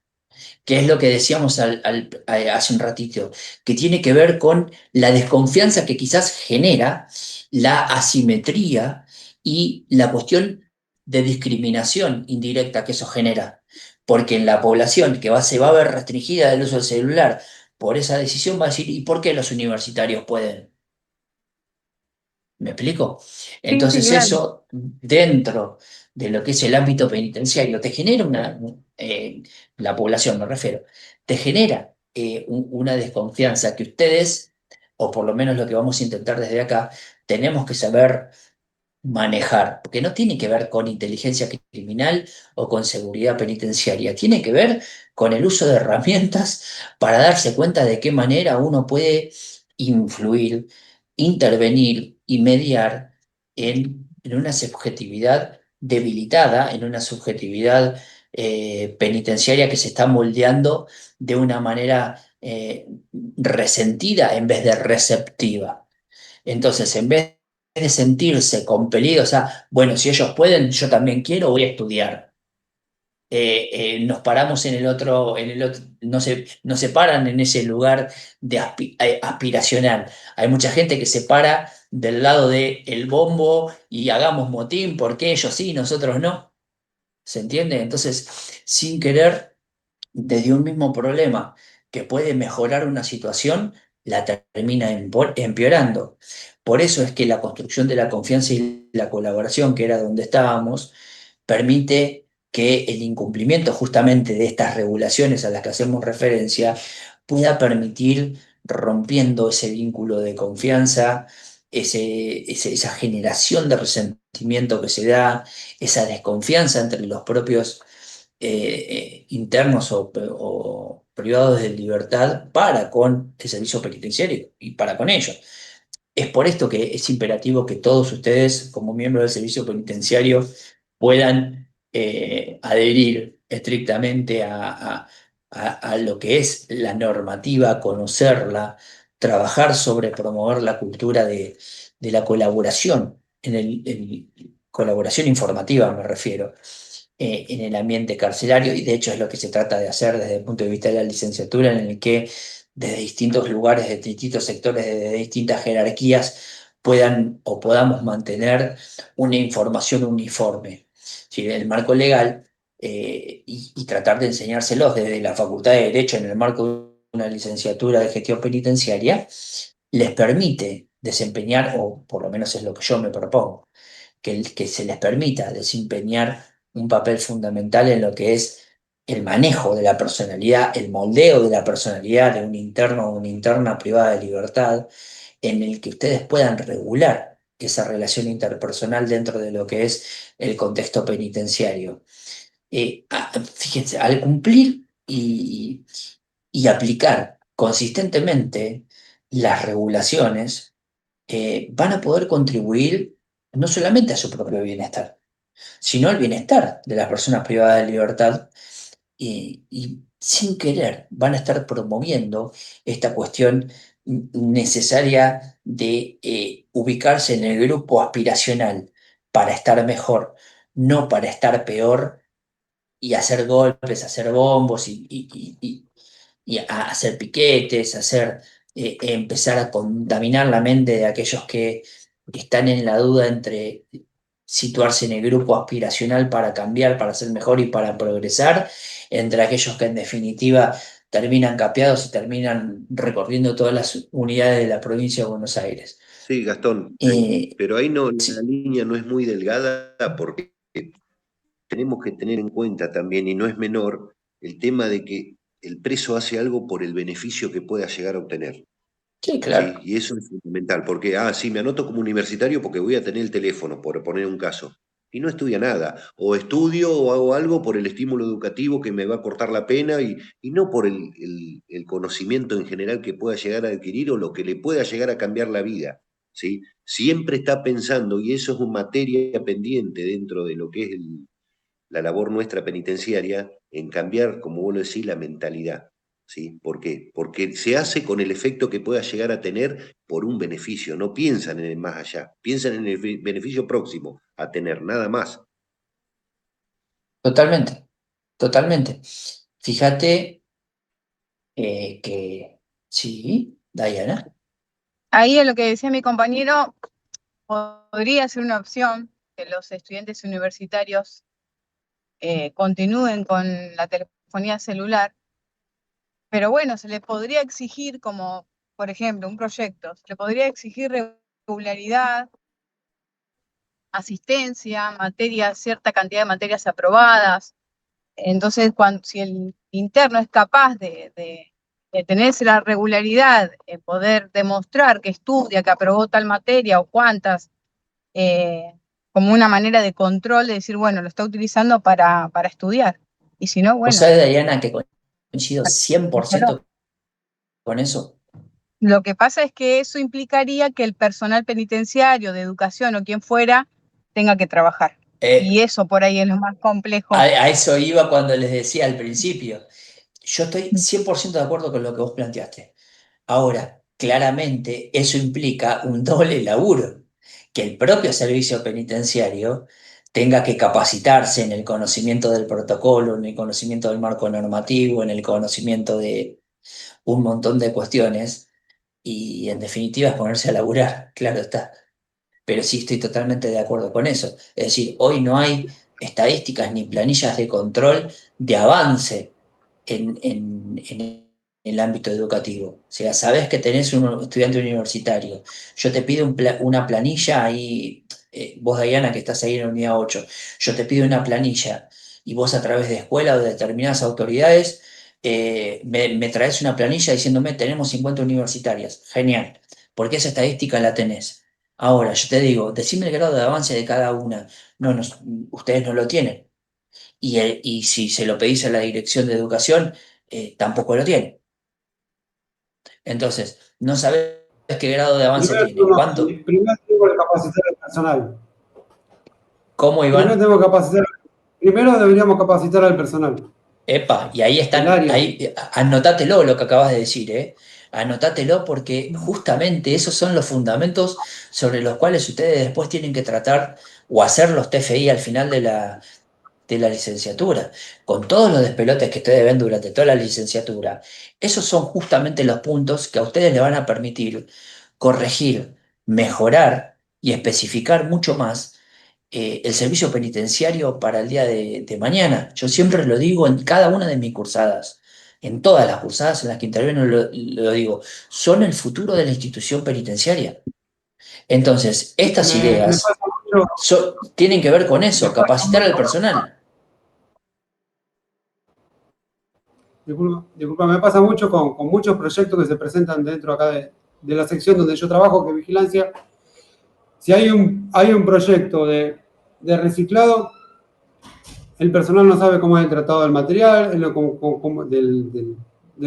Speaker 1: que es lo que decíamos hace un ratito, que tiene que ver con la desconfianza que quizás genera la asimetría y la cuestión de discriminación indirecta que eso genera. Porque en la población se va a ver restringida del uso del celular por esa decisión va a decir, ¿y por qué los universitarios pueden? ¿Me explico?
Speaker 2: Sí, sí,
Speaker 1: Entonces
Speaker 2: claro.
Speaker 1: eso, dentro de lo que es el ámbito penitenciario, te genera la población me refiero, te genera una desconfianza que ustedes, o por lo menos lo que vamos a intentar desde acá, tenemos que saber manejar, porque no tiene que ver con inteligencia criminal o con seguridad penitenciaria, tiene que ver con el uso de herramientas para darse cuenta de qué manera uno puede influir, intervenir y mediar en una subjetividad debilitada, en una subjetividad penitenciaria que se está moldeando de una manera resentida en vez de receptiva. Entonces, en vez de sentirse compelidos a, bueno, si ellos pueden, yo también quiero, voy a estudiar. Nos paramos no se paran en ese lugar de aspiracional. Hay mucha gente que se para del lado de el bombo y hagamos motín porque ellos sí, nosotros no. ¿Se entiende? Entonces, sin querer desde un mismo problema que puede mejorar una situación, la termina empeorando. Por eso es que la construcción de la confianza y la colaboración, que era donde estábamos, permite que el incumplimiento justamente de estas regulaciones a las que hacemos referencia pueda permitir, rompiendo ese vínculo de confianza, esa generación de resentimiento que se da, esa desconfianza entre los propios internos o privados de libertad para con el servicio penitenciario y para con ellos. Es por esto que es imperativo que todos ustedes, como miembros del servicio penitenciario, puedan adherir estrictamente a lo que es la normativa, conocerla, trabajar sobre promover la cultura de la colaboración, colaboración informativa me refiero, en el ambiente carcelario, y de hecho es lo que se trata de hacer desde el punto de vista de la licenciatura, en el que desde distintos lugares, de distintos sectores, de distintas jerarquías, puedan o podamos mantener una información uniforme. ¿Sí? El marco legal y tratar de enseñárselos desde la Facultad de Derecho en el marco de una licenciatura de gestión penitenciaria, les permite desempeñar, o por lo menos es lo que yo me propongo, que se les permita desempeñar un papel fundamental en lo que es el manejo de la personalidad, el moldeo de la personalidad de un interno o una interna privada de libertad, en el que ustedes puedan regular esa relación interpersonal dentro de lo que es el contexto penitenciario. Fíjense, al cumplir y aplicar consistentemente las regulaciones, van a poder contribuir no solamente a su propio bienestar, sino al bienestar de las personas privadas de libertad y sin querer van a estar promoviendo esta cuestión necesaria de ubicarse en el grupo aspiracional para estar mejor, no para estar peor y hacer golpes, hacer bombos y a hacer piquetes, empezar a contaminar la mente de aquellos que están en la duda entre situarse en el grupo aspiracional para cambiar, para ser mejor y para progresar, entre aquellos que en definitiva terminan capeados y terminan recorriendo todas las unidades de la provincia de Buenos Aires.
Speaker 5: Sí, Gastón,
Speaker 1: Eh,
Speaker 5: pero ahí no, la
Speaker 1: sí,
Speaker 5: línea no es muy delgada porque tenemos que tener en cuenta también, y no es menor, el tema de que el preso hace algo por el beneficio que pueda llegar a obtener.
Speaker 1: sí,
Speaker 5: ¿Sí?
Speaker 1: claro.
Speaker 5: Y eso es fundamental, porque, sí, me anoto como universitario porque voy a tener el teléfono, por poner un caso, y no estudia nada, o estudio o hago algo por el estímulo educativo que me va a cortar la pena y no por el conocimiento en general que pueda llegar a adquirir o lo que le pueda llegar a cambiar la vida. ¿Sí? Siempre está pensando, y eso es una materia pendiente dentro de lo que es la labor nuestra penitenciaria, en cambiar, como vos lo decís, la mentalidad. ¿Sí? ¿Por qué? Porque se hace con el efecto que pueda llegar a tener por un beneficio. No piensan en el más allá, piensan en el beneficio próximo a tener, nada más.
Speaker 1: Totalmente, totalmente. Fíjate Sí, Diana.
Speaker 7: Ahí es lo que decía mi compañero, podría ser una opción que los estudiantes universitarios continúen con la telefonía celular, pero bueno, se le podría exigir como, por ejemplo, un proyecto, se le podría exigir regularidad, asistencia, materias, cierta cantidad de materias aprobadas. Entonces, si el interno es capaz de tener esa regularidad, poder demostrar que estudia, que aprobó tal materia o cuántas, como una manera de control, de decir, bueno, lo está utilizando para estudiar. Y si no,
Speaker 1: ¿Vos
Speaker 7: bueno,
Speaker 1: sabés, Diana, que coincido 100% con eso?
Speaker 7: lo que pasa es que eso implicaría que el personal penitenciario de educación o quien fuera tenga que trabajar. Y eso por ahí es lo más complejo.
Speaker 1: A eso iba cuando les decía al principio. Yo estoy 100% de acuerdo con lo que vos planteaste. Ahora, claramente eso implica un doble laburo, que el propio servicio penitenciario tenga que capacitarse en el conocimiento del protocolo, en el conocimiento del marco normativo, en el conocimiento de un montón de cuestiones y en definitiva es ponerse a laburar, claro está. Pero sí estoy totalmente de acuerdo con eso. Es decir, hoy no hay estadísticas ni planillas de control de avance en el ámbito educativo. O sea, sabes que tenés un estudiante universitario. Yo te pido una planilla ahí, vos Diana que estás ahí en la unidad 8, yo te pido una planilla y vos a través de escuela o de determinadas autoridades me traes una planilla diciéndome tenemos 50 universitarias. Genial, porque esa estadística la tenés. Ahora, yo te digo, decime el grado de avance de cada una. No, ustedes no lo tienen. Y si se lo pedís a la dirección de educación, tampoco lo tiene. Entonces, no sabés qué grado de avance
Speaker 4: Primero,
Speaker 1: tiene. ¿Cuánto?
Speaker 4: primero tengo que capacitar al personal.
Speaker 1: ¿Cómo,
Speaker 4: Primero
Speaker 1: Iván?
Speaker 4: tengo que capacitar, primero deberíamos capacitar al personal
Speaker 1: Epa, y ahí
Speaker 4: del
Speaker 1: están,
Speaker 4: área.
Speaker 1: ahí, anotátelo lo que acabas de decir, ¿eh? Anotátelo porque justamente esos son los fundamentos sobre los cuales ustedes después tienen que tratar o hacer los TFI al final de la licenciatura, con todos los despelotes que ustedes ven durante toda la licenciatura, esos son justamente los puntos que a ustedes le van a permitir corregir, mejorar y especificar mucho más el servicio penitenciario para el día de mañana. Yo siempre lo digo en cada una de mis cursadas. En todas las cursadas en las que intervengo lo digo, son el futuro de la institución penitenciaria. Entonces, estas
Speaker 4: Me
Speaker 1: ideas
Speaker 4: pasa mucho,
Speaker 1: tienen que ver con eso,
Speaker 4: me pasa
Speaker 1: capacitar al
Speaker 4: mucho,
Speaker 1: personal.
Speaker 4: disculpa, me pasa mucho con muchos proyectos que se presentan dentro acá de la sección donde yo trabajo, que es vigilancia. Si hay un proyecto de reciclado, el personal no sabe cómo es el tratado del material, de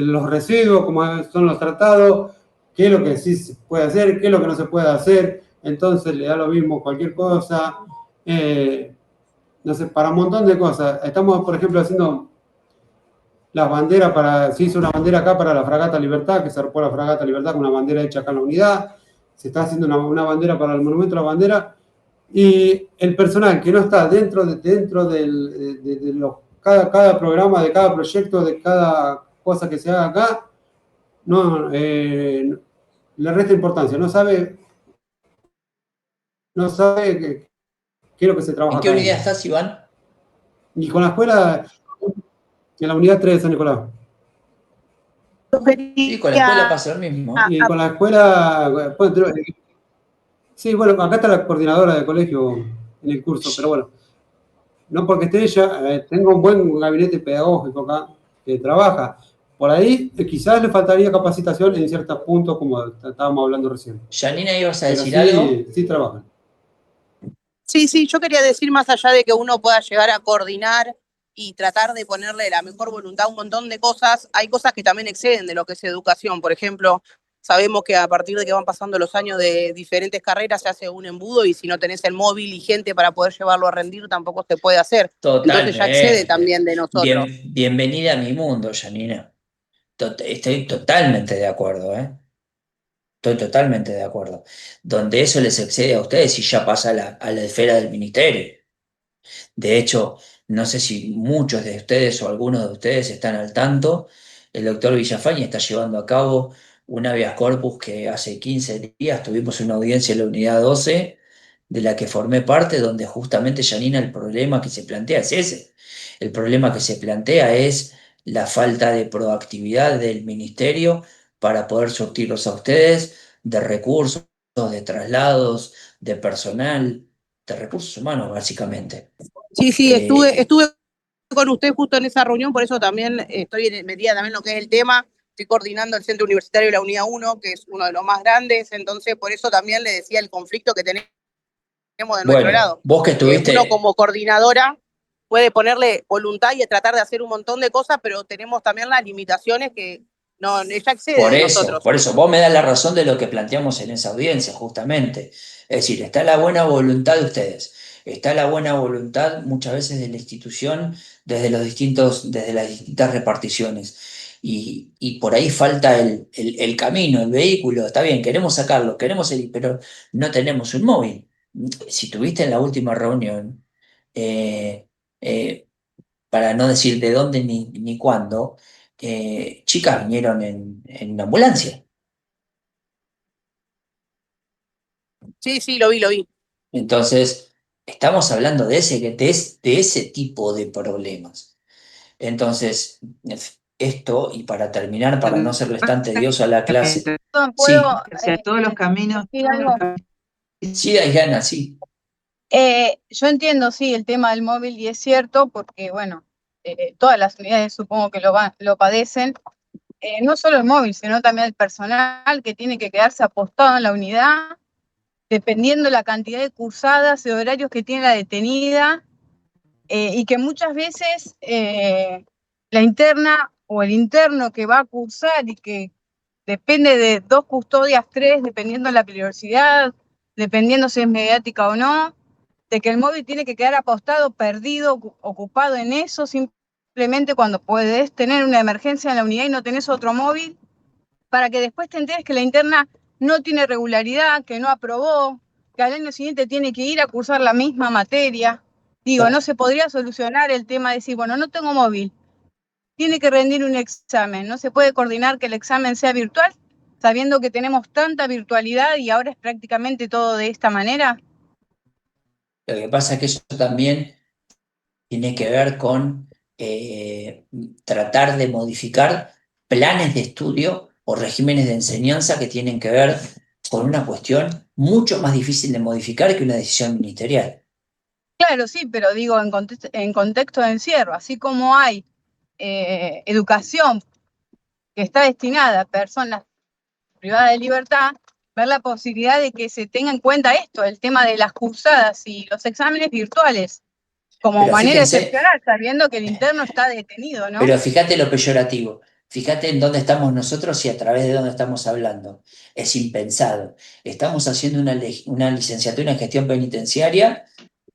Speaker 4: los residuos, cómo son los tratados, qué es lo que sí se puede hacer, qué es lo que no se puede hacer. Entonces le da lo mismo cualquier cosa. No sé, para un montón de cosas. Estamos, por ejemplo, haciendo las banderas se hizo una bandera acá para la Fragata Libertad, que se arpó la Fragata Libertad con una bandera hecha acá en la unidad. Se está haciendo una bandera para el Monumento a la Bandera. Y el personal que no está dentro de cada programa, de cada proyecto, de cada cosa que se haga acá, no le resta importancia, no sabe qué es lo que se trabaja
Speaker 1: ¿En qué
Speaker 4: acá
Speaker 1: unidad
Speaker 4: dentro.
Speaker 1: estás, Iván?
Speaker 4: Y con la escuela, en la unidad 3 de San Nicolás.
Speaker 1: Sí, con la escuela pasa lo mismo.
Speaker 4: Y con la escuela, bueno, sí, bueno, acá está la coordinadora de colegio en el curso, pero bueno, no porque esté ella, tengo un buen gabinete pedagógico acá que trabaja. Por ahí quizás le faltaría capacitación en ciertos puntos, como estábamos hablando recién.
Speaker 1: Janina, ¿ibas a
Speaker 4: Pero
Speaker 1: decir algo?
Speaker 4: sí trabajan.
Speaker 3: Sí, yo quería decir más allá de que uno pueda llegar a coordinar y tratar de ponerle la mejor voluntad a un montón de cosas, hay cosas que también exceden de lo que es educación. Por ejemplo, sabemos que a partir de que van pasando los años de diferentes carreras se hace un embudo y si no tenés el móvil y gente para poder llevarlo a rendir tampoco se puede hacer. Entonces ya excede
Speaker 1: Totalmente.
Speaker 3: también de nosotros.
Speaker 1: Bienvenida a mi mundo, Janina. Estoy totalmente de acuerdo, ¿eh? Estoy totalmente de acuerdo. Donde eso les excede a ustedes y ya pasa a la esfera del ministerio. De hecho, no sé si muchos de ustedes o algunos de ustedes están al tanto. el doctor Villafañe está llevando a cabo un habeas corpus que hace 15 días tuvimos una audiencia en la unidad 12, de la que formé parte, donde justamente, Janina, el problema que se plantea es ese. El problema que se plantea es la falta de proactividad del ministerio para poder surtirlos a ustedes de recursos, de traslados, de personal, de recursos humanos, básicamente.
Speaker 3: Sí, sí,
Speaker 1: Eh,
Speaker 3: estuve con usted justo en esa reunión, por eso también estoy metida también en lo que es el tema. Estoy coordinando el Centro Universitario de la Unidad 1, que es uno de los más grandes, entonces por eso también le decía el conflicto que tenemos de nuestro
Speaker 1: bueno,
Speaker 3: lado.
Speaker 1: vos que
Speaker 3: Uno
Speaker 1: estuviste,
Speaker 3: como coordinadora puede ponerle voluntad y tratar de hacer un montón de cosas, pero tenemos también las limitaciones que no, ella excede de nosotros.
Speaker 1: por eso, vos me das la razón de lo que planteamos en esa audiencia, justamente. Es decir, está la buena voluntad de ustedes, está la buena voluntad muchas veces de la institución desde desde las distintas reparticiones. Y por ahí falta el camino, el vehículo. Está bien, queremos sacarlo, queremos ir, pero no tenemos un móvil. Si tuviste en la última reunión, eh, eh, para no decir de dónde ni cuándo, chicas vinieron en una ambulancia.
Speaker 3: Sí, sí, lo vi.
Speaker 1: Entonces, estamos hablando de ese tipo de problemas. Entonces, esto, y para terminar, para no serles tan tedioso a la clase,
Speaker 6: Perdón,
Speaker 7: ¿Puedo
Speaker 1: sí,
Speaker 6: o sea, todos los caminos,
Speaker 7: decir algo?
Speaker 1: sí, Diana, sí.
Speaker 7: Yo entiendo, sí, el tema del móvil y es cierto porque, bueno, todas las unidades supongo que lo padecen. No solo el móvil, sino también el personal que tiene que quedarse apostado en la unidad, dependiendo la cantidad de cursadas y horarios que tiene la detenida, y que muchas veces la interna o el interno que va a cursar y que depende de 2 custodias, 3, dependiendo de la peligrosidad, dependiendo si es mediática o no, de que el móvil tiene que quedar apostado, perdido, ocupado en eso, simplemente cuando puedes tener una emergencia en la unidad y no tenés otro móvil, para que después te enteres que la interna no tiene regularidad, que no aprobó, que al año siguiente tiene que ir a cursar la misma materia. Digo, no se podría solucionar el tema de decir, bueno, no tengo móvil, tiene que rendir un examen, no se puede coordinar que el examen sea virtual, sabiendo que tenemos tanta virtualidad y ahora es prácticamente todo de esta manera.
Speaker 1: Lo que pasa es que eso también tiene que ver con tratar de modificar planes de estudio o regímenes de enseñanza que tienen que ver con una cuestión mucho más difícil de modificar que una decisión ministerial.
Speaker 7: Claro, sí, pero digo, en contexto de encierro, así como hay educación que está destinada a personas privadas de libertad, ver la posibilidad de que se tenga en cuenta esto, el tema de las cursadas y los exámenes virtuales, como
Speaker 1: Pero
Speaker 7: manera
Speaker 1: fíjense,
Speaker 7: excepcional, sabiendo que el interno está detenido, ¿no?
Speaker 1: pero fíjate lo peyorativo, fíjate en dónde estamos nosotros y a través de dónde estamos hablando. Es impensado. Estamos haciendo una licenciatura en gestión penitenciaria,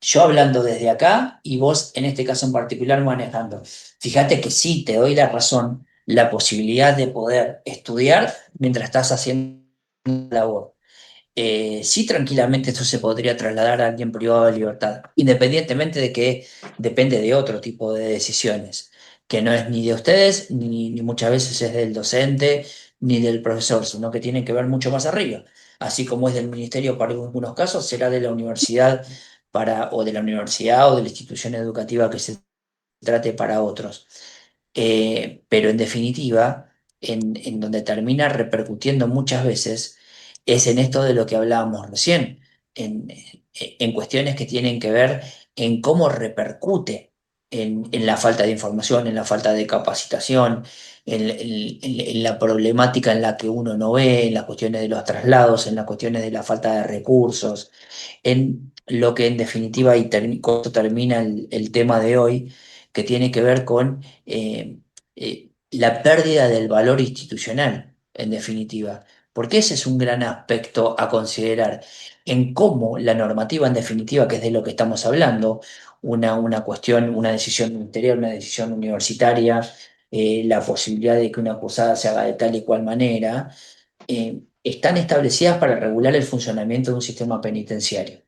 Speaker 1: yo hablando desde acá y vos en este caso en particular manejando. Fíjate que sí, te doy la razón, la posibilidad de poder estudiar mientras estás haciendo la labor. Sí, tranquilamente esto se podría trasladar a alguien privado de libertad, independientemente de que depende de otro tipo de decisiones, que no es ni de ustedes, ni muchas veces es del docente, ni del profesor, sino que tiene que ver mucho más arriba. Así como es del ministerio para algunos casos, será de la universidad o de la universidad o de la institución educativa que se trate para otros. Pero en definitiva, en donde termina repercutiendo muchas veces es en esto de lo que hablábamos recién, en cuestiones que tienen que ver en cómo repercute en la falta de información, en la falta de capacitación, en la problemática en la que uno no ve, en las cuestiones de los traslados, en las cuestiones de la falta de recursos, en lo que en definitiva, con esto termina el tema de hoy, que tiene que ver con la pérdida del valor institucional, en definitiva, porque ese es un gran aspecto a considerar en cómo la normativa, en definitiva, que es de lo que estamos hablando, una cuestión, una decisión ministerial, una decisión universitaria, la posibilidad de que una acusada se haga de tal y cual manera, están establecidas para regular el funcionamiento de un sistema penitenciario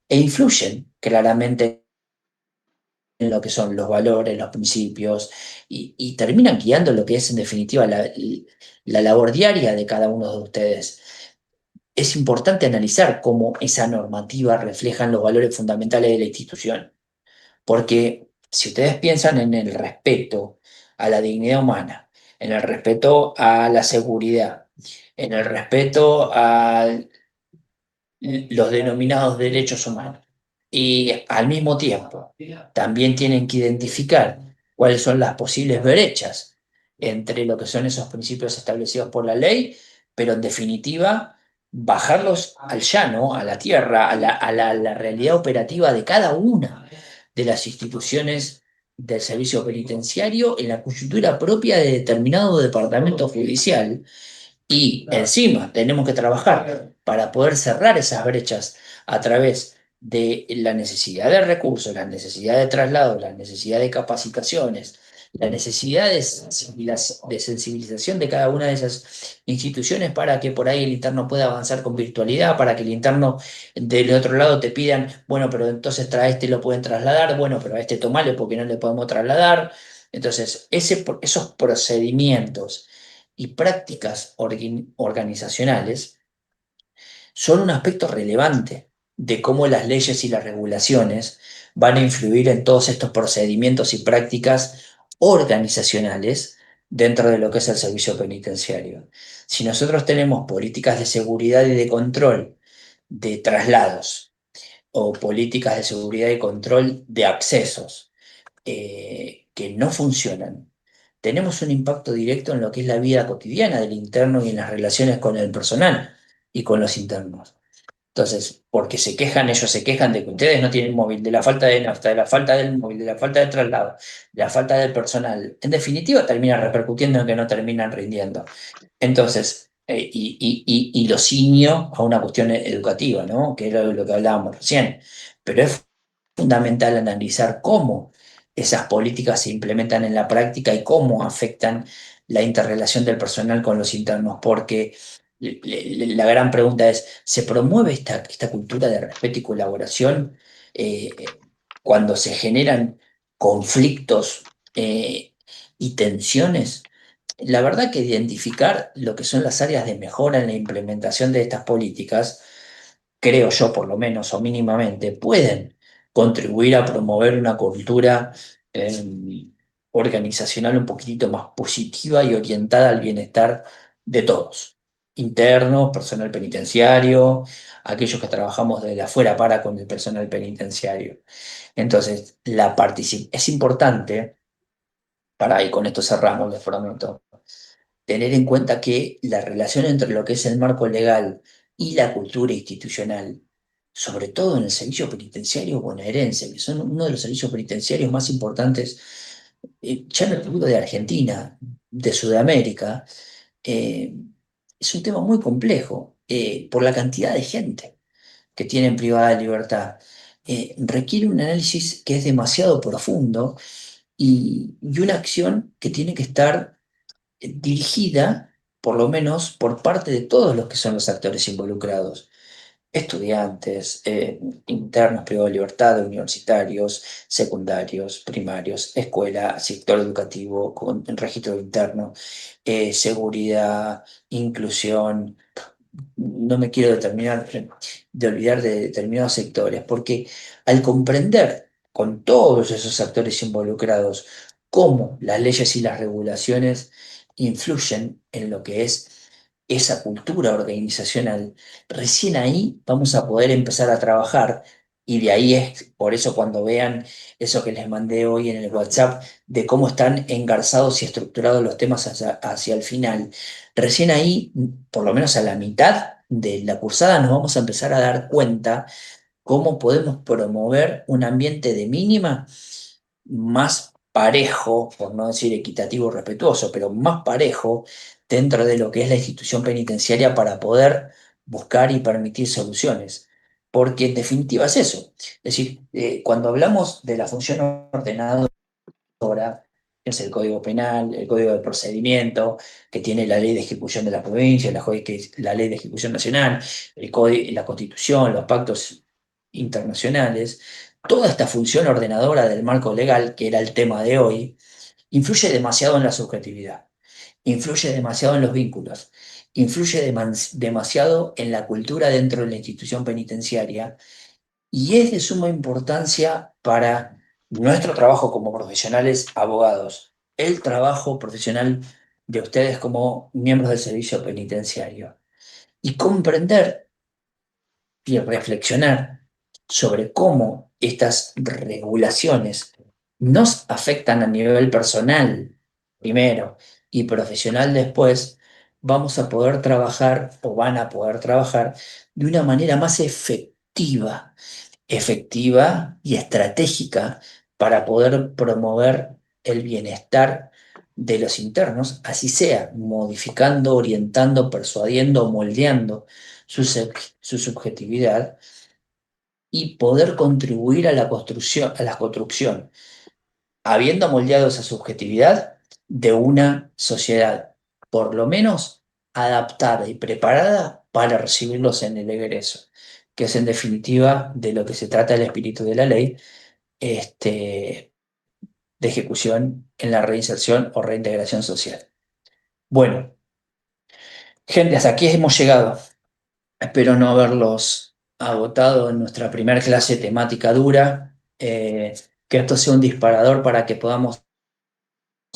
Speaker 1: e influyen claramente lo que son los valores, los principios, y terminan guiando lo que es en definitiva la labor diaria de cada uno de ustedes. Es importante analizar cómo esa normativa refleja los valores fundamentales de la institución, porque si ustedes piensan en el respeto a la dignidad humana, en el respeto a la seguridad, en el respeto a los denominados derechos humanos. Y al mismo tiempo, también tienen que identificar cuáles son las posibles brechas entre lo que son esos principios establecidos por la ley, pero en definitiva, bajarlos al llano, a la tierra, a la realidad operativa de cada una de las instituciones del servicio penitenciario en la coyuntura propia de determinado departamento judicial, y encima tenemos que trabajar para poder cerrar esas brechas a través de la necesidad de recursos, la necesidad de traslado, la necesidad de capacitaciones, la necesidad de sensibilización de cada una de esas instituciones para que por ahí el interno pueda avanzar con virtualidad, para que el interno del otro lado te pidan, bueno, pero entonces a este lo pueden trasladar, bueno, pero a este tomale porque no le podemos trasladar. Entonces, esos procedimientos y prácticas organizacionales son un aspecto relevante de cómo las leyes y las regulaciones van a influir en todos estos procedimientos y prácticas organizacionales dentro de lo que es el servicio penitenciario. Si nosotros tenemos políticas de seguridad y de control de traslados o políticas de seguridad y control de accesos que no funcionan, tenemos un impacto directo en lo que es la vida cotidiana del interno y en las relaciones con el personal y con los internos. Entonces, porque ellos se quejan de que ustedes no tienen móvil, de la falta de nafta, de la falta del móvil, de la falta de traslado, de la falta del personal. En definitiva, termina repercutiendo en que no terminan rindiendo. Entonces, y lo ciño a una cuestión educativa, ¿no? Que era lo que hablábamos recién. Pero es fundamental analizar cómo esas políticas se implementan en la práctica y cómo afectan la interrelación del personal con los internos, porque la gran pregunta es, ¿se promueve esta cultura de respeto y colaboración eh, cuando se generan conflictos y tensiones? La verdad que identificar lo que son las áreas de mejora en la implementación de estas políticas, creo yo por lo menos o mínimamente, pueden contribuir a promover una cultura organizacional un poquitito más positiva y orientada al bienestar de todos, internos, personal penitenciario, aquellos que trabajamos desde afuera para con el personal penitenciario. Entonces, es importante, y con esto cerramos, les prometo, tener en cuenta que la relación entre lo que es el marco legal y la cultura institucional, sobre todo en el servicio penitenciario bonaerense, que son uno de los servicios penitenciarios más importantes, ya no te digo de Argentina, de Sudamérica, eh, es un tema muy complejo por la cantidad de gente que tienen privada de libertad. Requiere un análisis que es demasiado profundo y una acción que tiene que estar dirigida, por lo menos, por parte de todos los que son los actores involucrados. Estudiantes, internos privados de libertad, universitarios, secundarios, primarios, escuela, sector educativo, con registro interno, seguridad, inclusión. No me quiero de olvidar de determinados sectores, porque al comprender con todos esos actores involucrados cómo las leyes y las regulaciones influyen en lo que es esa cultura organizacional, recién ahí vamos a poder empezar a trabajar. Y de ahí es, por eso cuando vean eso que les mandé hoy en el WhatsApp, de cómo están engarzados y estructurados los temas hacia el final, recién ahí, por lo menos a la mitad de la cursada, nos vamos a empezar a dar cuenta cómo podemos promover un ambiente de mínima más parejo, por no decir equitativo o respetuoso, pero más parejo dentro de lo que es la institución penitenciaria para poder buscar y permitir soluciones. Porque en definitiva es eso. Es decir, cuando hablamos de la función ordenadora, que es el Código Penal, el Código de Procedimiento, que tiene la Ley de Ejecución de la provincia, la Ley de Ejecución Nacional, la Constitución, los pactos internacionales, toda esta función ordenadora del marco legal, que era el tema de hoy, influye demasiado en la subjetividad, influye demasiado en los vínculos, influye demasiado en la cultura dentro de la institución penitenciaria y es de suma importancia para nuestro trabajo como profesionales abogados, el trabajo profesional de ustedes como miembros del servicio penitenciario y comprender y reflexionar sobre cómo estas regulaciones nos afectan a nivel personal primero y profesional después, vamos a poder trabajar o van a poder trabajar de una manera más efectiva y estratégica para poder promover el bienestar de los internos, así sea modificando, orientando, persuadiendo o moldeando su subjetividad y poder contribuir a la construcción, habiendo moldeado esa subjetividad de una sociedad, por lo menos adaptada y preparada para recibirlos en el egreso, que es en definitiva de lo que se trata el espíritu de la ley, de ejecución en la reinserción o reintegración social. Bueno, gente, hasta aquí hemos llegado. Espero no haberlos agotado en nuestra primera clase temática dura. Que esto sea un disparador para que podamos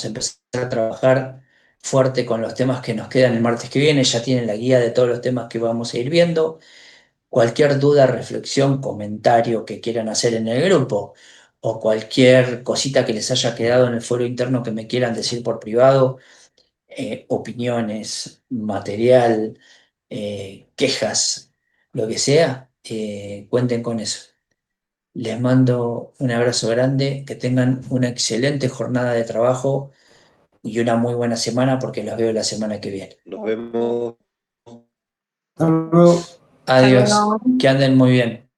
Speaker 1: empezar a trabajar fuerte con los temas que nos quedan el martes que viene. Ya tienen la guía de todos los temas que vamos a ir viendo. Cualquier duda, reflexión, comentario que quieran hacer en el grupo o cualquier cosita que les haya quedado en el foro interno que me quieran decir por privado, opiniones, material, quejas, lo que sea, cuenten con eso. Les mando un abrazo grande, que tengan una excelente jornada de trabajo y una muy buena semana porque los veo la semana que viene.
Speaker 5: Nos vemos.
Speaker 4: Hasta luego.
Speaker 1: Adiós,
Speaker 2: luego.
Speaker 1: que anden muy bien.